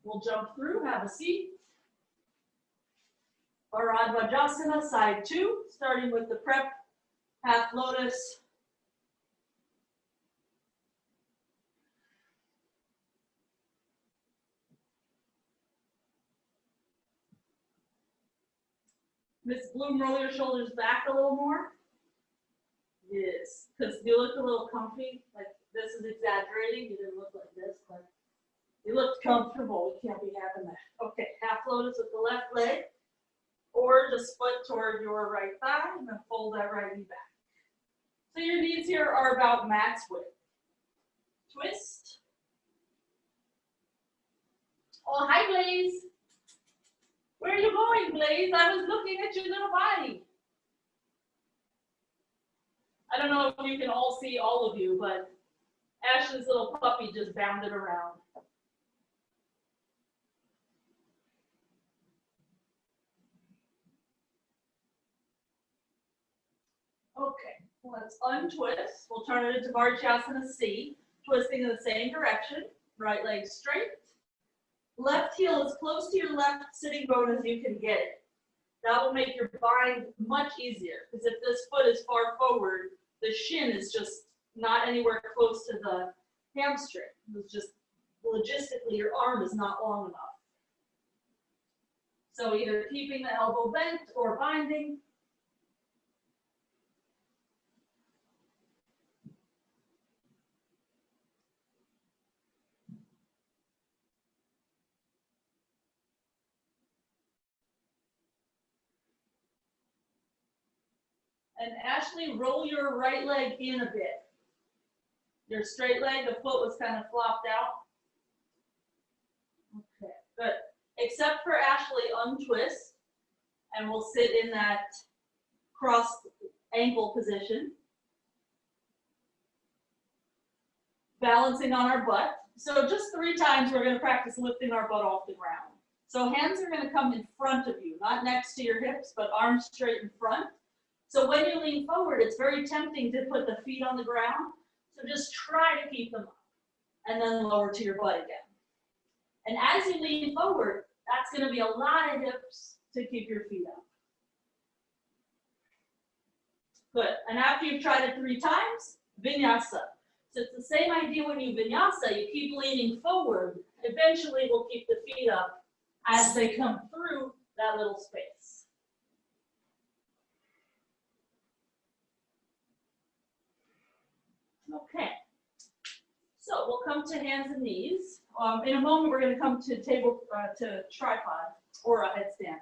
We'll jump through, have a seat. Parvabakasana, side 2, starting with the prep, half lotus. Miss Bloom, roll your shoulders back a little more. Yes, because you look a little comfy, like this is exaggerating, you didn't look like this, but you looked comfortable, we can't be having that. Okay, half lotus with the left leg, or just foot toward your right thigh, and then fold that right knee back. So your knees here are about max width. Twist. Oh, hi Blaze. Where are you going, Blaze? I was looking at your little body. I don't know if you can all see all of you, but Ashley's little puppy just bounded around. Okay, let's untwist. We'll turn it into Marchasana C, twisting in the same direction. Right leg straight. Left heel as close to your left sitting bone as you can get it. That will make your bind much easier, because if this foot is far forward, the shin is just not anywhere close to the hamstring. It's just logistically your arm is not long enough. So either keeping the elbow bent or binding. And Ashley, roll your right leg in a bit. Your straight leg, the foot was kind of flopped out. Okay, good. Except for Ashley, untwist, and we'll sit in that crossed ankle position. Balancing on our butt. So just 3 times we're going to practice lifting our butt off the ground. So hands are going to come in front of you, not next to your hips, but arms straight in front. So when you lean forward, it's very tempting to put the feet on the ground. So just try to keep them up and then lower to your butt again. And as you lean forward, that's going to be a lot of hips to keep your feet up. Good. And after you've tried it 3 times, vinyasa. So it's the same idea when you vinyasa, you keep leaning forward. Eventually we'll keep the feet up as they come through that little space. Okay. So we'll come to hands and knees. In a moment we're going to come to to tripod or a headstand.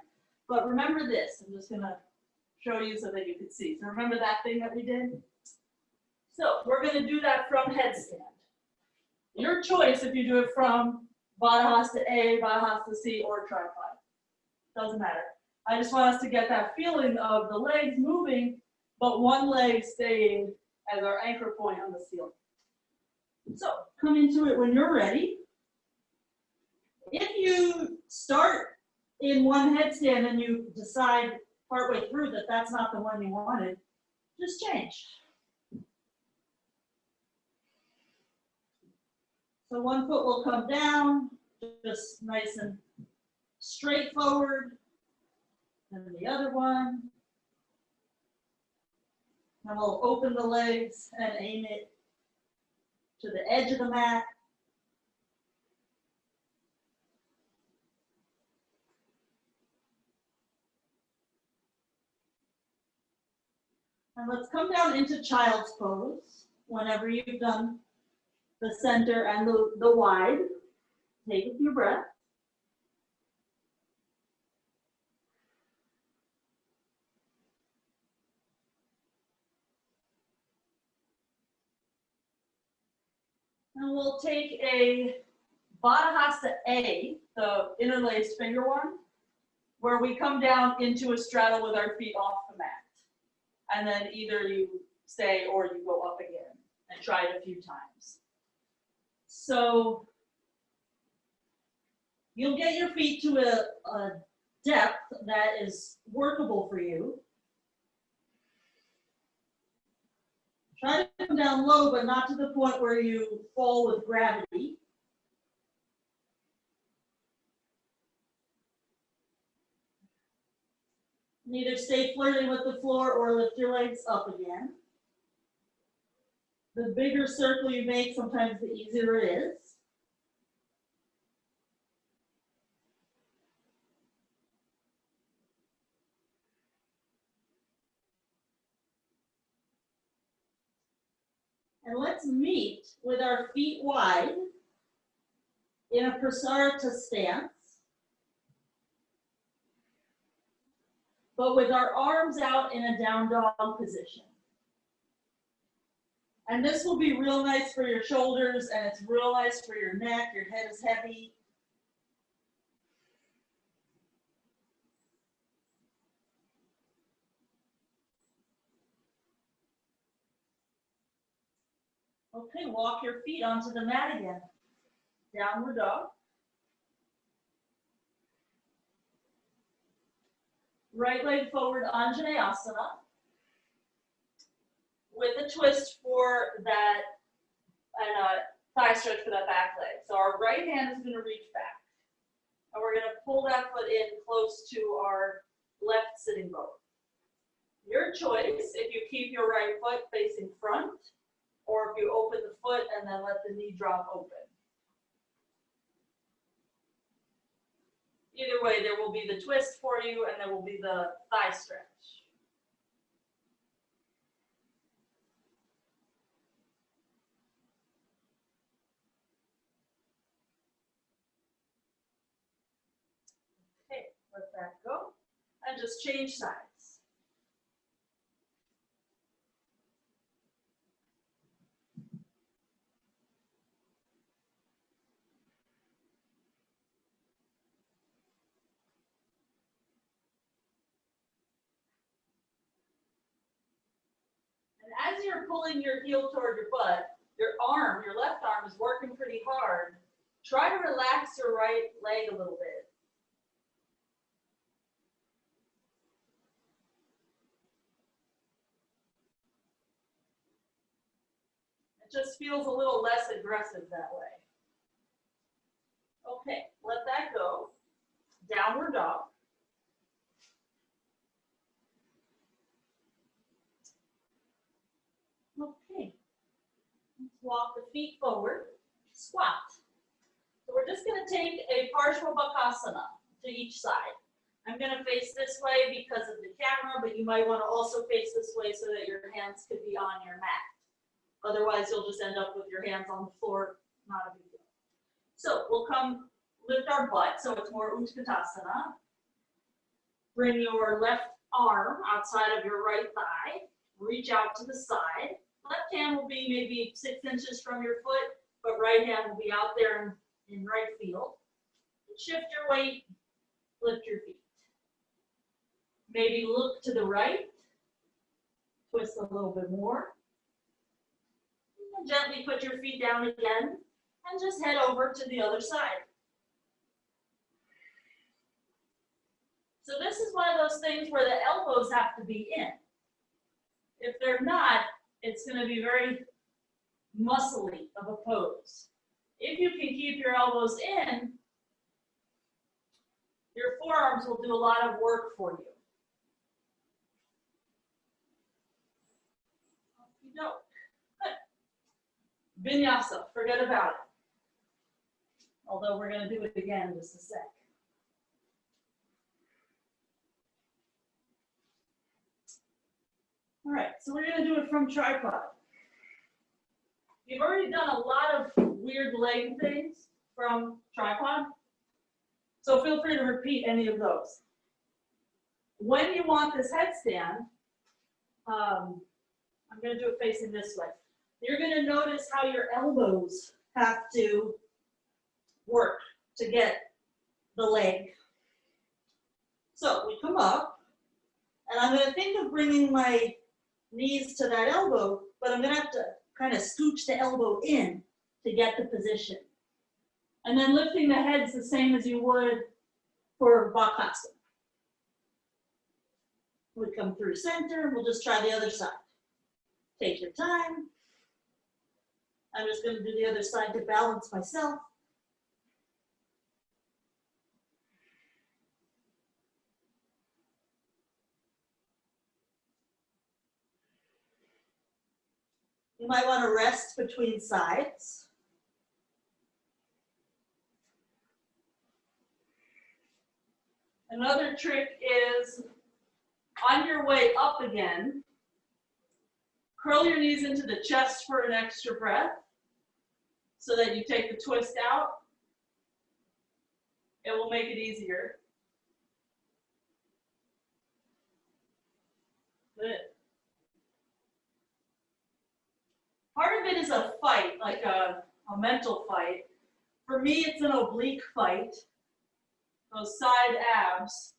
But remember this, I'm just going to show you so that you can see. So remember that thing that we did? So we're going to do that from headstand. Your choice if you do it from bakasana A, bakasana C, or tripod. Doesn't matter. I just want us to get that feeling of the legs moving, but one leg staying as our anchor point on the ceiling. So come into it when you're ready. If you start in one headstand and you decide partway through that that's not the one you wanted, just change. So one foot will come down, just nice and straight forward, and the other one. And we'll open the legs and aim it to the edge of the mat. And let's come down into child's pose whenever you've done the center and the wide. Take a few breaths. And we'll take a bakasana A, the interlaced finger one, where we come down into a straddle with our feet off the mat. And then either you stay or you go up again and try it a few times. So you'll get your feet to a depth that is workable for you. Try to come down low, but not to the point where you fall with gravity. And either stay flirting with the floor or lift your legs up again. The bigger circle you make, sometimes the easier it is. And let's meet with our feet wide in a parsvabakasana stance, but with our arms out in a down dog position. And this will be real nice for your shoulders, and it's real nice for your neck. Your head is heavy. Okay, walk your feet onto the mat again. Downward dog. Right leg forward, Adv Asana. With a twist for that, and a thigh stretch for that back leg. So our right hand is going to reach back. And we're going to pull that foot in close to our left sitting bone. Your choice if you keep your right foot facing front, or if you open the foot and then let the knee drop open. Either way, there will be the twist for you and there will be the thigh stretch. Okay, let that go. And just change sides. And as you're pulling your heel toward your butt, your arm, your left arm is working pretty hard. Try to relax your right leg a little bit. It just feels a little less aggressive that way. Okay, let that go. Downward dog. Okay, let's walk the feet forward, squat. So we're just going to take a parsvabakasana to each side. I'm going to face this way because of the camera, but you might want to also face this way so that your hands could be on your mat. Otherwise, you'll just end up with your hands on the floor, not a big deal. So we'll come lift our butt, so it's more utkatasana. Bring your left arm outside of your right thigh. Reach out to the side. Left hand will be maybe 6 inches from your foot, but right hand will be out there in right field. Shift your weight, lift your feet. Maybe look to the right, twist a little bit more. And gently put your feet down again, and just head over to the other side. So this is one of those things where the elbows have to be in. If they're not, it's going to be very muscly of a pose. If you can keep your elbows in, your forearms will do a lot of work for you. Good. Vinyasa, forget about it. Although we're going to do it again in just a sec. All right, so we're going to do it from tripod. You've already done a lot of weird leg things from tripod, so feel free to repeat any of those. When you want this headstand, I'm going to do it facing this way. You're going to notice how your elbows have to work to get the leg. So we come up, and I'm going to think of bringing my knees to that elbow, but I'm going to have to kind of scooch the elbow in to get the position. And then lifting the head's the same as you would for bakasana. We come through center, we'll just try the other side. Take your time. I'm just going to do the other side to balance myself. You might want to rest between sides. Another trick is on your way up again, curl your knees into the chest for an extra breath so that you take the twist out. It will make it easier. Good. Part of it is a fight, like a mental fight. For me, it's an oblique fight. Those side abs.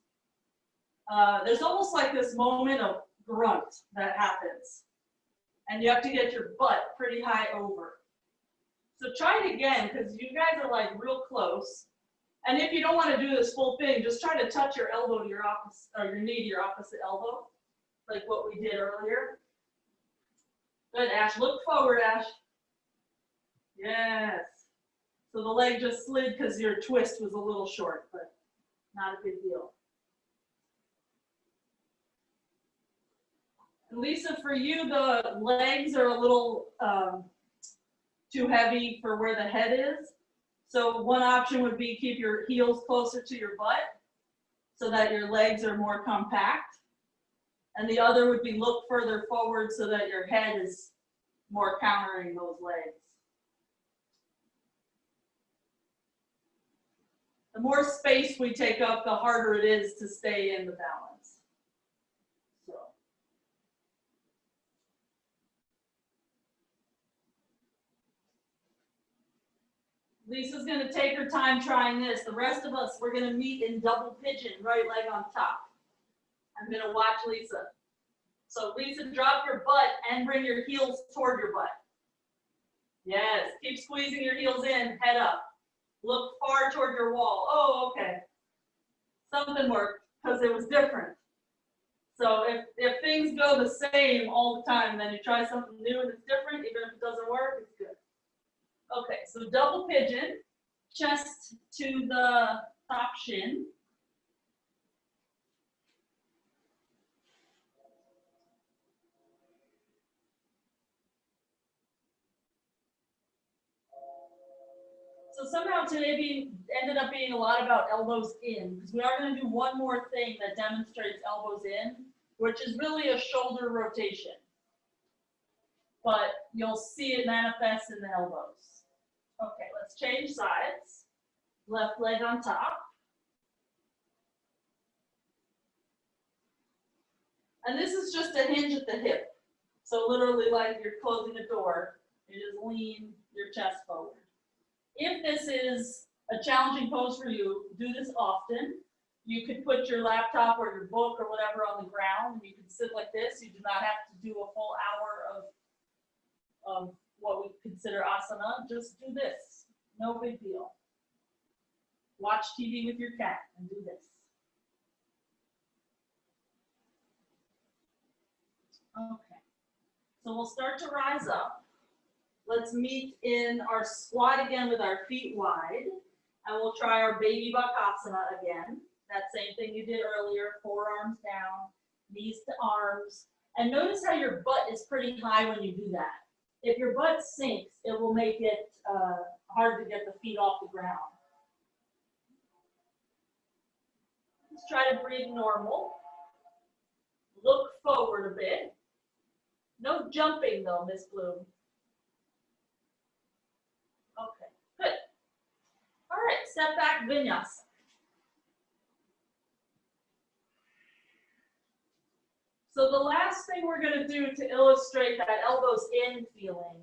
There's almost like this moment of grunt that happens. And you have to get your butt pretty high over. So try it again, because you guys are like real close. And if you don't want to do this full thing, just try to touch your elbow to your opposite, or your knee to your opposite elbow, like what we did earlier. Good, Ash. Look forward, Ash. Yes. So the leg just slid because your twist was a little short, but not a big deal. And Lisa, for you, the legs are a little too heavy for where the head is. So one option would be keep your heels closer to your butt so that your legs are more compact. And the other would be look further forward so that your head is more countering those legs. The more space we take up, the harder it is to stay in the balance. So. Lisa's going to take her time trying this. The rest of us, we're going to meet in double pigeon, right leg on top. I'm going to watch Lisa. So Lisa, drop your butt and bring your heels toward your butt. Yes, keep squeezing your heels in, head up. Look far toward your wall. Oh, okay. Something worked because it was different. So if things go the same all the time, then you try something new and it's different, even if it doesn't work, it's good. Okay, so double pigeon, chest to the top shin. So somehow today ended up being a lot about elbows in, because we are going to do one more thing that demonstrates elbows in, which is really a shoulder rotation. But you'll see it manifest in the elbows. Okay, let's change sides. Left leg on top. And this is just a hinge at the hip. So literally like you're closing a door, you just lean your chest forward. If this is a challenging pose for you, do this often. You could put your laptop or your book or whatever on the ground, and you can sit like this. You do not have to do a full hour of what we consider asana. Just do this. No big deal. Watch TV with your cat and do this. Okay. So we'll start to rise up. Let's meet in our squat again with our feet wide. And we'll try our baby bakasana again. That same thing you did earlier, forearms down, knees to arms. And notice how your butt is pretty high when you do that. If your butt sinks, it will make it hard to get the feet off the ground. Let's try to breathe normal. Look forward a bit. No jumping though, Miss Bloom. Okay, good. All right, step back vinyasa. So the last thing we're going to do to illustrate that elbows in feeling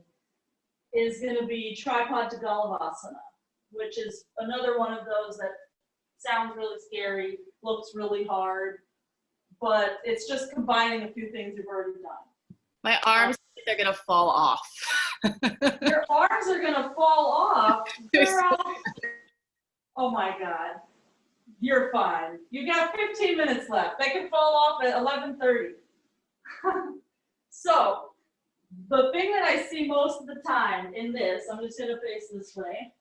is going to be tripod to galavasana, which is another one of those that sounds really scary, looks really hard, but it's just combining a few things you've already done. My arms, they're going to fall off. Your arms are going to fall off, girl. Oh my God. You're fine. You got 15 minutes left. They can fall off at 11:30. So, the thing that I see most of the time in this, I'm just going to face this way,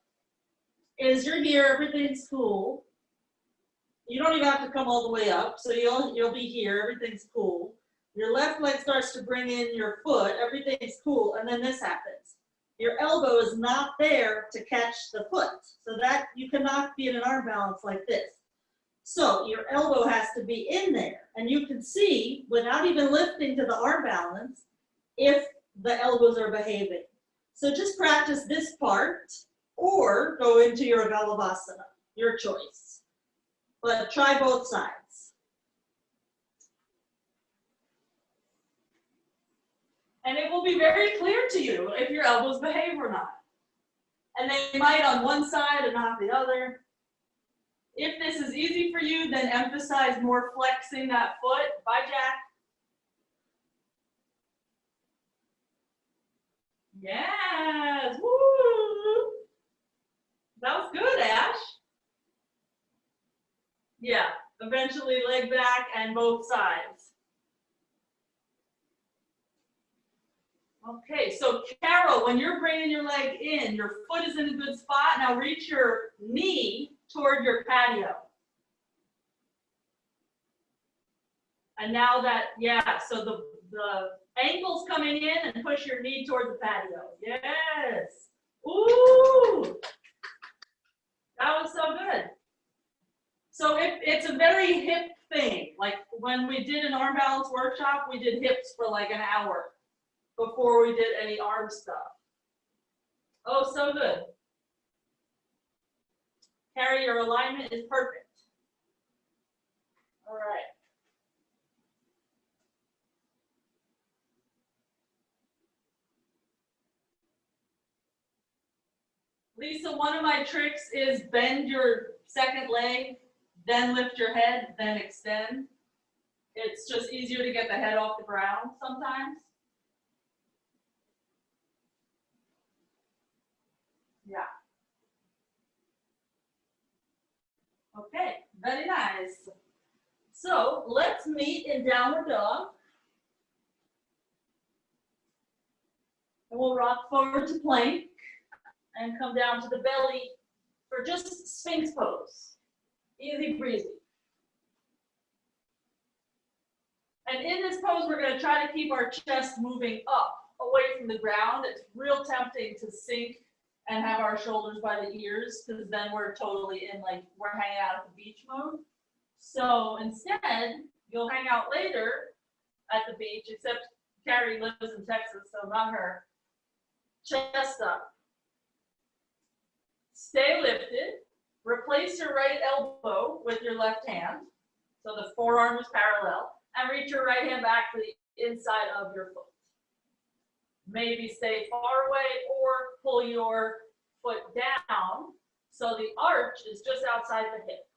is you're here, everything's cool. You don't even have to come all the way up, so you'll be here, everything's cool. Your left leg starts to bring in your foot, everything's cool, and then this happens. Your elbow is not there to catch the foot, so that you cannot be in an arm balance like this. So your elbow has to be in there, and you can see, without even lifting to the arm balance, if the elbows are behaving. So just practice this part, or go into your galavasana, your choice. But try both sides. And it will be very clear to you if your elbows behave or not. And they might on one side and not the other. If this is easy for you, then emphasize more flexing that foot. Bye, Jack. Yes, woo! That was good, Ash. Yeah, eventually leg back and both sides. Okay, so Carol, when you're bringing your leg in, your foot is in a good spot. Now reach your knee toward your patio. And now that, yeah, so the ankle's coming in and push your knee toward the patio. Yes. Ooh. That was so good. So it's a very hip thing. Like when we did an arm balance workshop, we did hips for like an hour before we did any arm stuff. Oh, so good. Carrie, your alignment is perfect. All right. Lisa, one of my tricks is bend your second leg, then lift your head, then extend. It's just easier to get the head off the ground sometimes. Very nice. So let's meet in downward dog. And we'll rock forward to plank and come down to the belly for just Sphinx pose. Easy breezy. And in this pose, we're going to try to keep our chest moving up, away from the ground. It's real tempting to sink and have our shoulders by the ears, because then we're totally in, like, we're hanging out at the beach mode. So instead, you'll hang out later at the beach, except Carrie lives in Texas, so not her. Chest up. Stay lifted. Replace your right elbow with your left hand, so the forearm is parallel, and reach your right hand back to the inside of your foot. Maybe stay far away or pull your foot down so the arch is just outside the hip.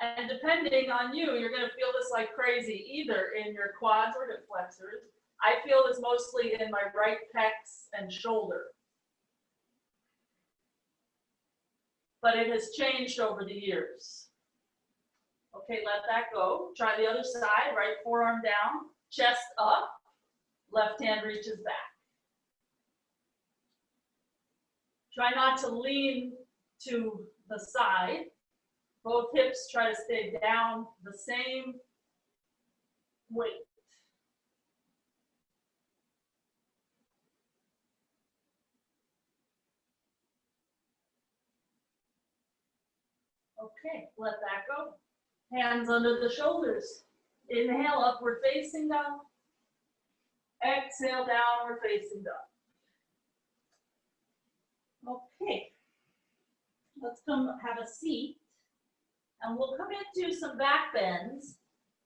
And depending on you, you're going to feel this like crazy either in your quads or hip flexors. I feel this mostly in my right pecs and shoulder. But it has changed over the years. Okay, let that go. Try the other side, right forearm down, chest up, left hand reaches back. Try not to lean to the side. Both hips try to stay down the same weight. Okay, let that go. Hands under the shoulders. Inhale, upward facing dog. Exhale, downward facing dog. Okay, let's come have a seat. And we'll come into some back bends.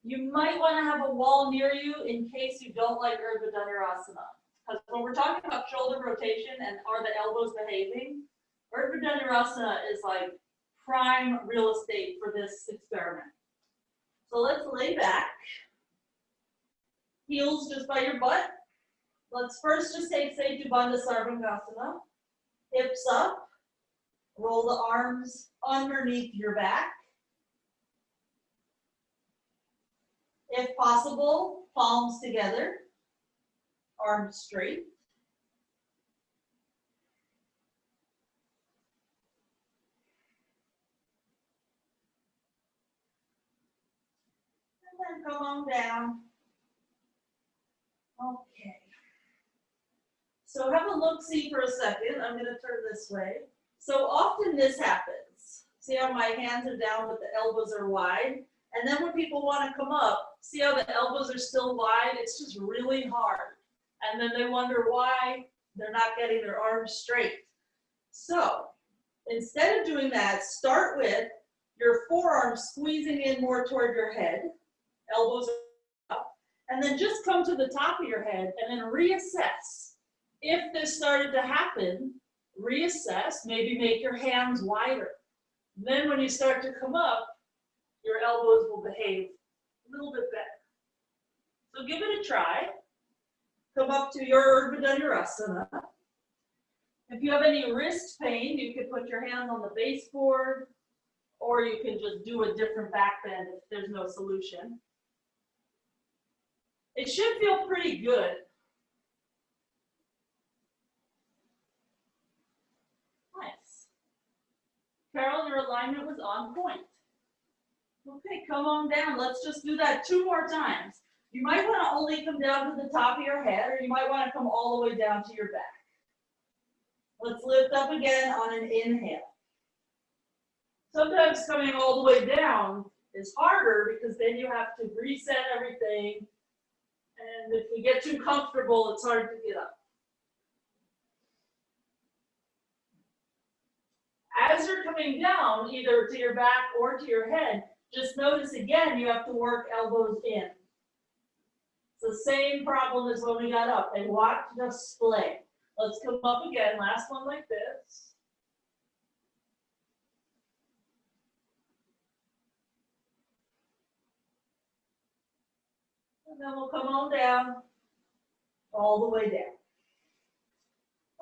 You might want to have a wall near you in case you don't like Adv Asana. Because when we're talking about shoulder rotation and are the elbows behaving, Adv Asana is like prime real estate for this experiment. So let's lay back. Heels just by your butt. Let's first just take parsvabakasana. Hips up. Roll the arms underneath your back. If possible, palms together, arms straight. And then come on down. Okay. So have a look-see for a second. I'm going to turn this way. So often this happens. See how my hands are down but the elbows are wide? And then when people want to come up, see how the elbows are still wide? It's just really hard. And then they wonder why they're not getting their arms straight. So instead of doing that, start with your forearms squeezing in more toward your head, elbows up, and then just come to the top of your head and then reassess. If this started to happen, reassess, maybe make your hands wider. Then when you start to come up, your elbows will behave a little bit better. So give it a try. Come up to your Adv Asana. If you have any wrist pain, you can put your hand on the baseboard, or you can just do a different back bend if there's no solution. It should feel pretty good. Nice. Carol, your alignment was on point. Okay, come on down. Let's just do that 2 more times. You might want to only come down to the top of your head, or you might want to come all the way down to your back. Let's lift up again on an inhale. Sometimes coming all the way down is harder because then you have to reset everything. And if we get too comfortable, it's hard to get up. As you're coming down, either to your back or to your head, just notice again, you have to work elbows in. It's the same problem as when we got up. And watch the splay. Let's come up again. Last one like this. And then we'll come on down, all the way down.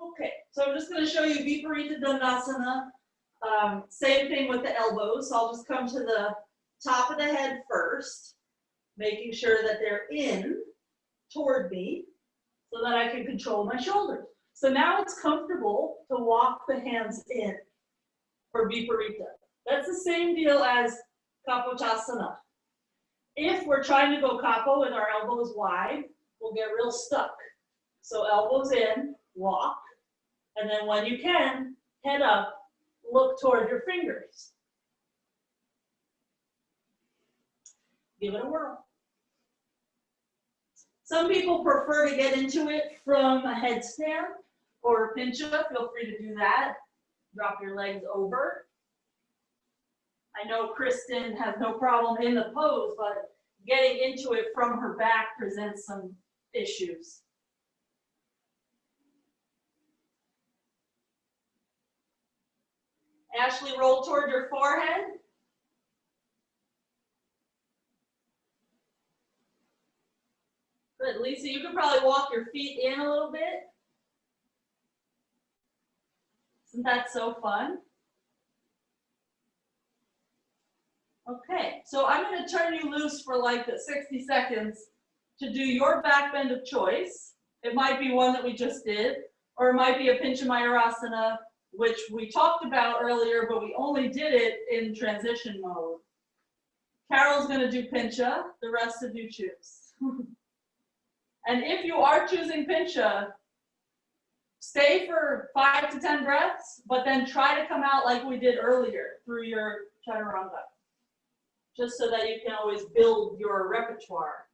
Okay, so I'm just going to show you Viparita Dandasana. Same thing with the elbows. So I'll just come to the top of the head first, making sure that they're in toward me so that I can control my shoulders. So now it's comfortable to walk the hands in for Viparita. That's the same deal as Kapotasana. If we're trying to go Kapo with our elbows wide, we'll get real stuck. So elbows in, walk, and then when you can, head up, look toward your fingers. Give it a whirl. Some people prefer to get into it from a headstand or a pincha. Feel free to do that. Drop your legs over. I know Kristen has no problem in the pose, but getting into it from her back presents some issues. Ashley, roll toward your forehead. Good, Lisa, you could probably walk your feet in a little bit. Isn't that so fun? Okay, so I'm going to turn you loose for like 60 seconds to do your back bend of choice. It might be one that we just did, or it might be a Pincha Mayurasana, which we talked about earlier, but we only did it in transition mode. Carol's going to do Pincha, the rest of you choose. And if you are choosing Pincha, stay for 5 to 10 breaths, but then try to come out like we did earlier through your chaturanga, just so that you can always build your repertoire.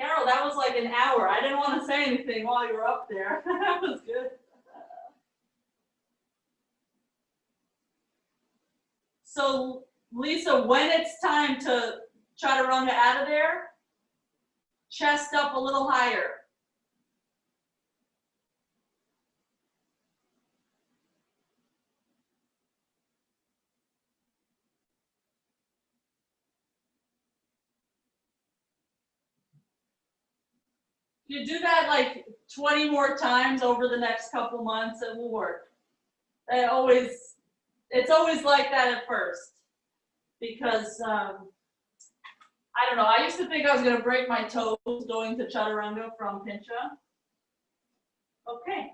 Carol, that was like an hour. I didn't want to say anything while you were up there. That was good. So, Lisa, when it's time to chaturanga out of there, chest up a little higher. You do that like 20 more times over the next couple months, it will work. It's always like that at first, because I don't know, I used to think I was going to break my toes going to chaturanga from Pincha. Okay,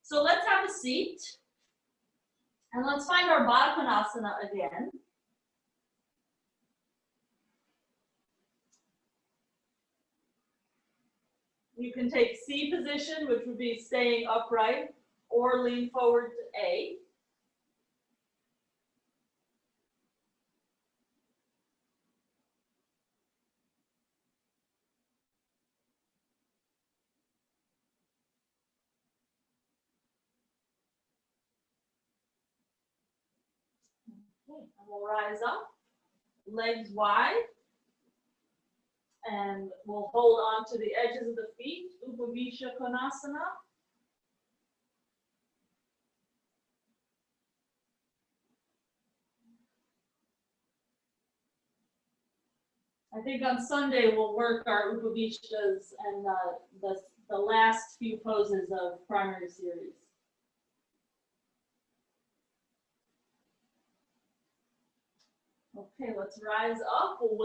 so let's have a seat, and let's find our bakasana again. You can take C position, which would be staying upright, or lean forward to A. Okay, and we'll rise up, legs wide, and we'll hold on to the edges of the feet, Upavisha Konasana. I think on Sunday we'll work our Upavishas and the last few poses of primary series. Okay, let's rise up. We'll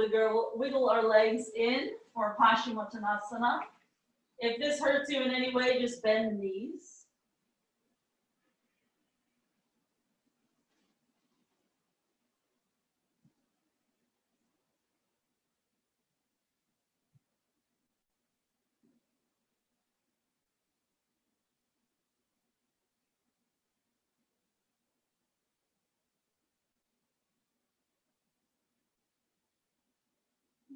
wiggle our legs in for Paschimottanasana. If this hurts you in any way, just bend the knees.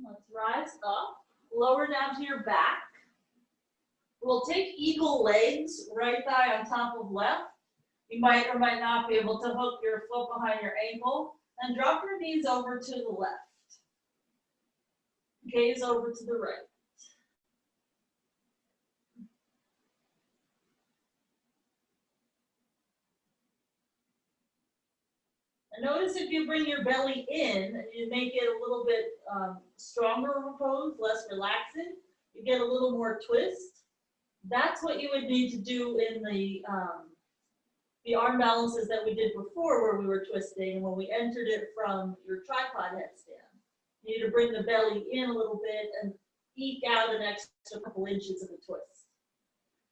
Let's rise up, lower down to your back. We'll take eagle legs, right thigh on top of left. You might or might not be able to hook your foot behind your ankle, and drop your knees over to the left. Gaze over to the right. And notice if you bring your belly in, you make it a little bit stronger of a pose, less relaxing. You get a little more twist. That's what you would need to do in the arm balances that we did before where we were twisting when we entered it from your tripod headstand. You need to bring the belly in a little bit and eke out an extra couple inches of a twist.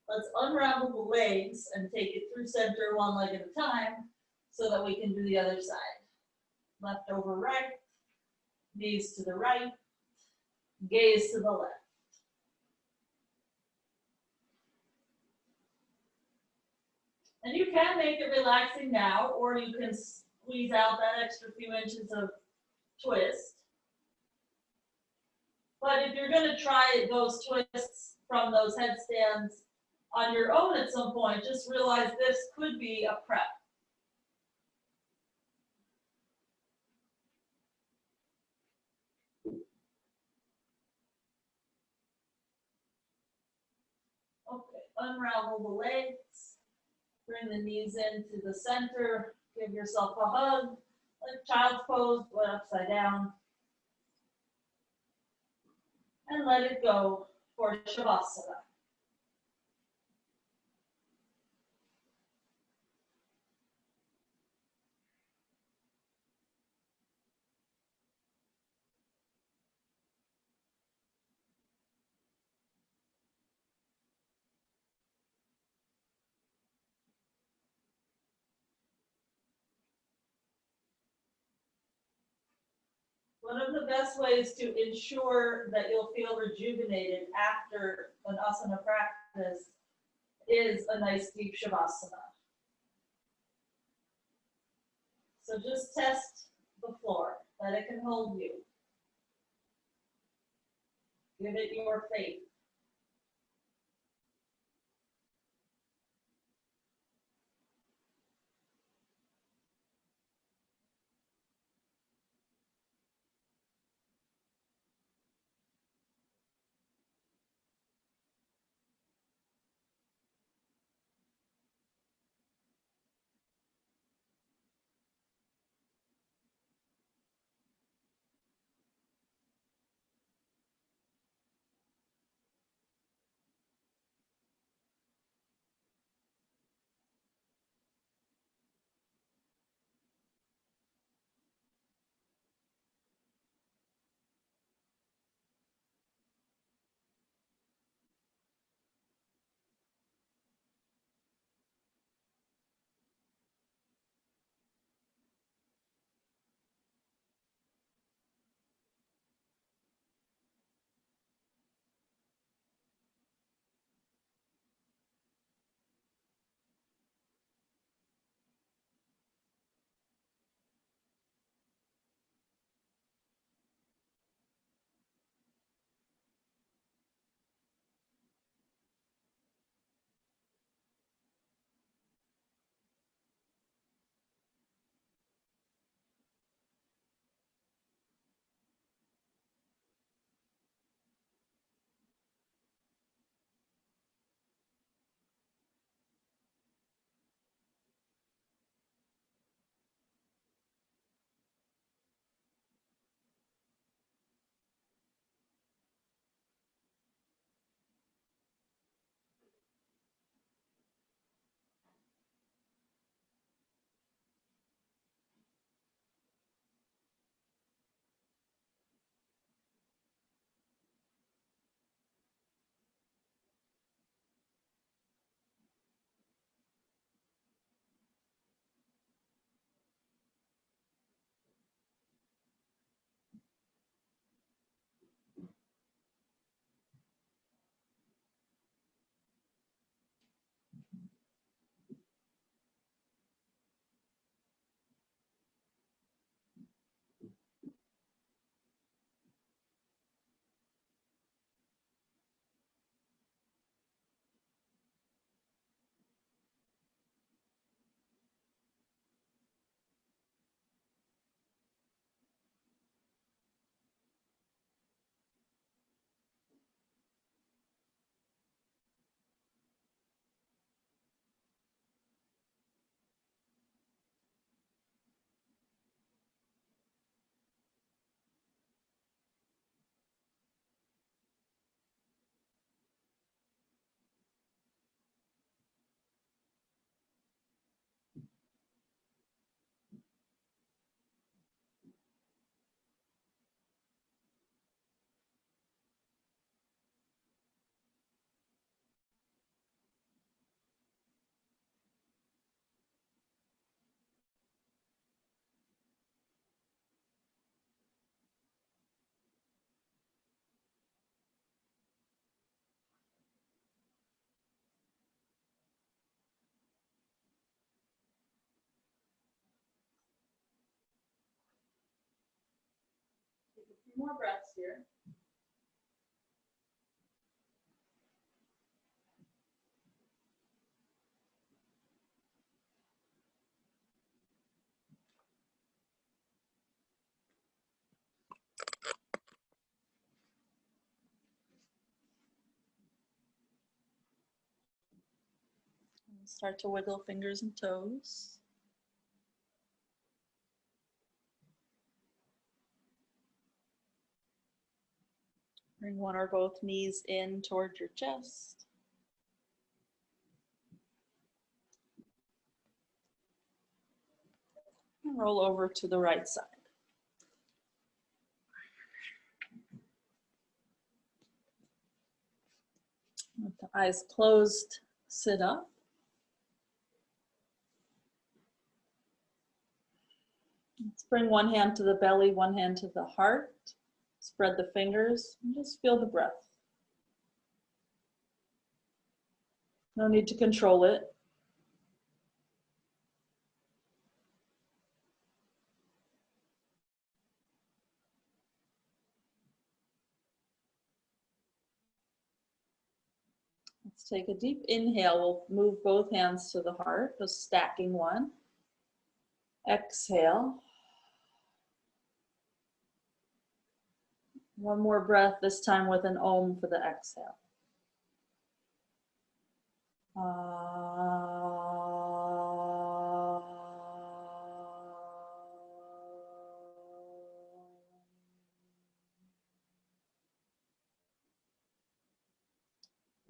Let's unravel the legs and take it through center one leg at a time so that we can do the other side. Left over right, knees to the right, gaze to the left. And you can make it relaxing now, or you can squeeze out that extra few inches of twist. But if you're going to try those twists from those headstands on your own at some point, just realize this could be a prep. Okay, unravel the legs, bring the knees into the center, give yourself a hug, like child's pose, but upside down. And let it go for Shavasana. One of the best ways to ensure that you'll feel rejuvenated after an asana practice is a nice deep Shavasana. So just test the floor, that it can hold you. Give it your faith. More breaths here. Start to wiggle fingers and toes. Bring one or both knees in toward your chest. And roll over to the right side. With the eyes closed, sit up. Let's bring one hand to the belly, one hand to the heart. Spread the fingers and just feel the breath. No need to control it. Let's take a deep inhale. We'll move both hands to the heart, just stacking one. Exhale. One more breath, this time with an Om for the exhale.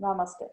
Namaste.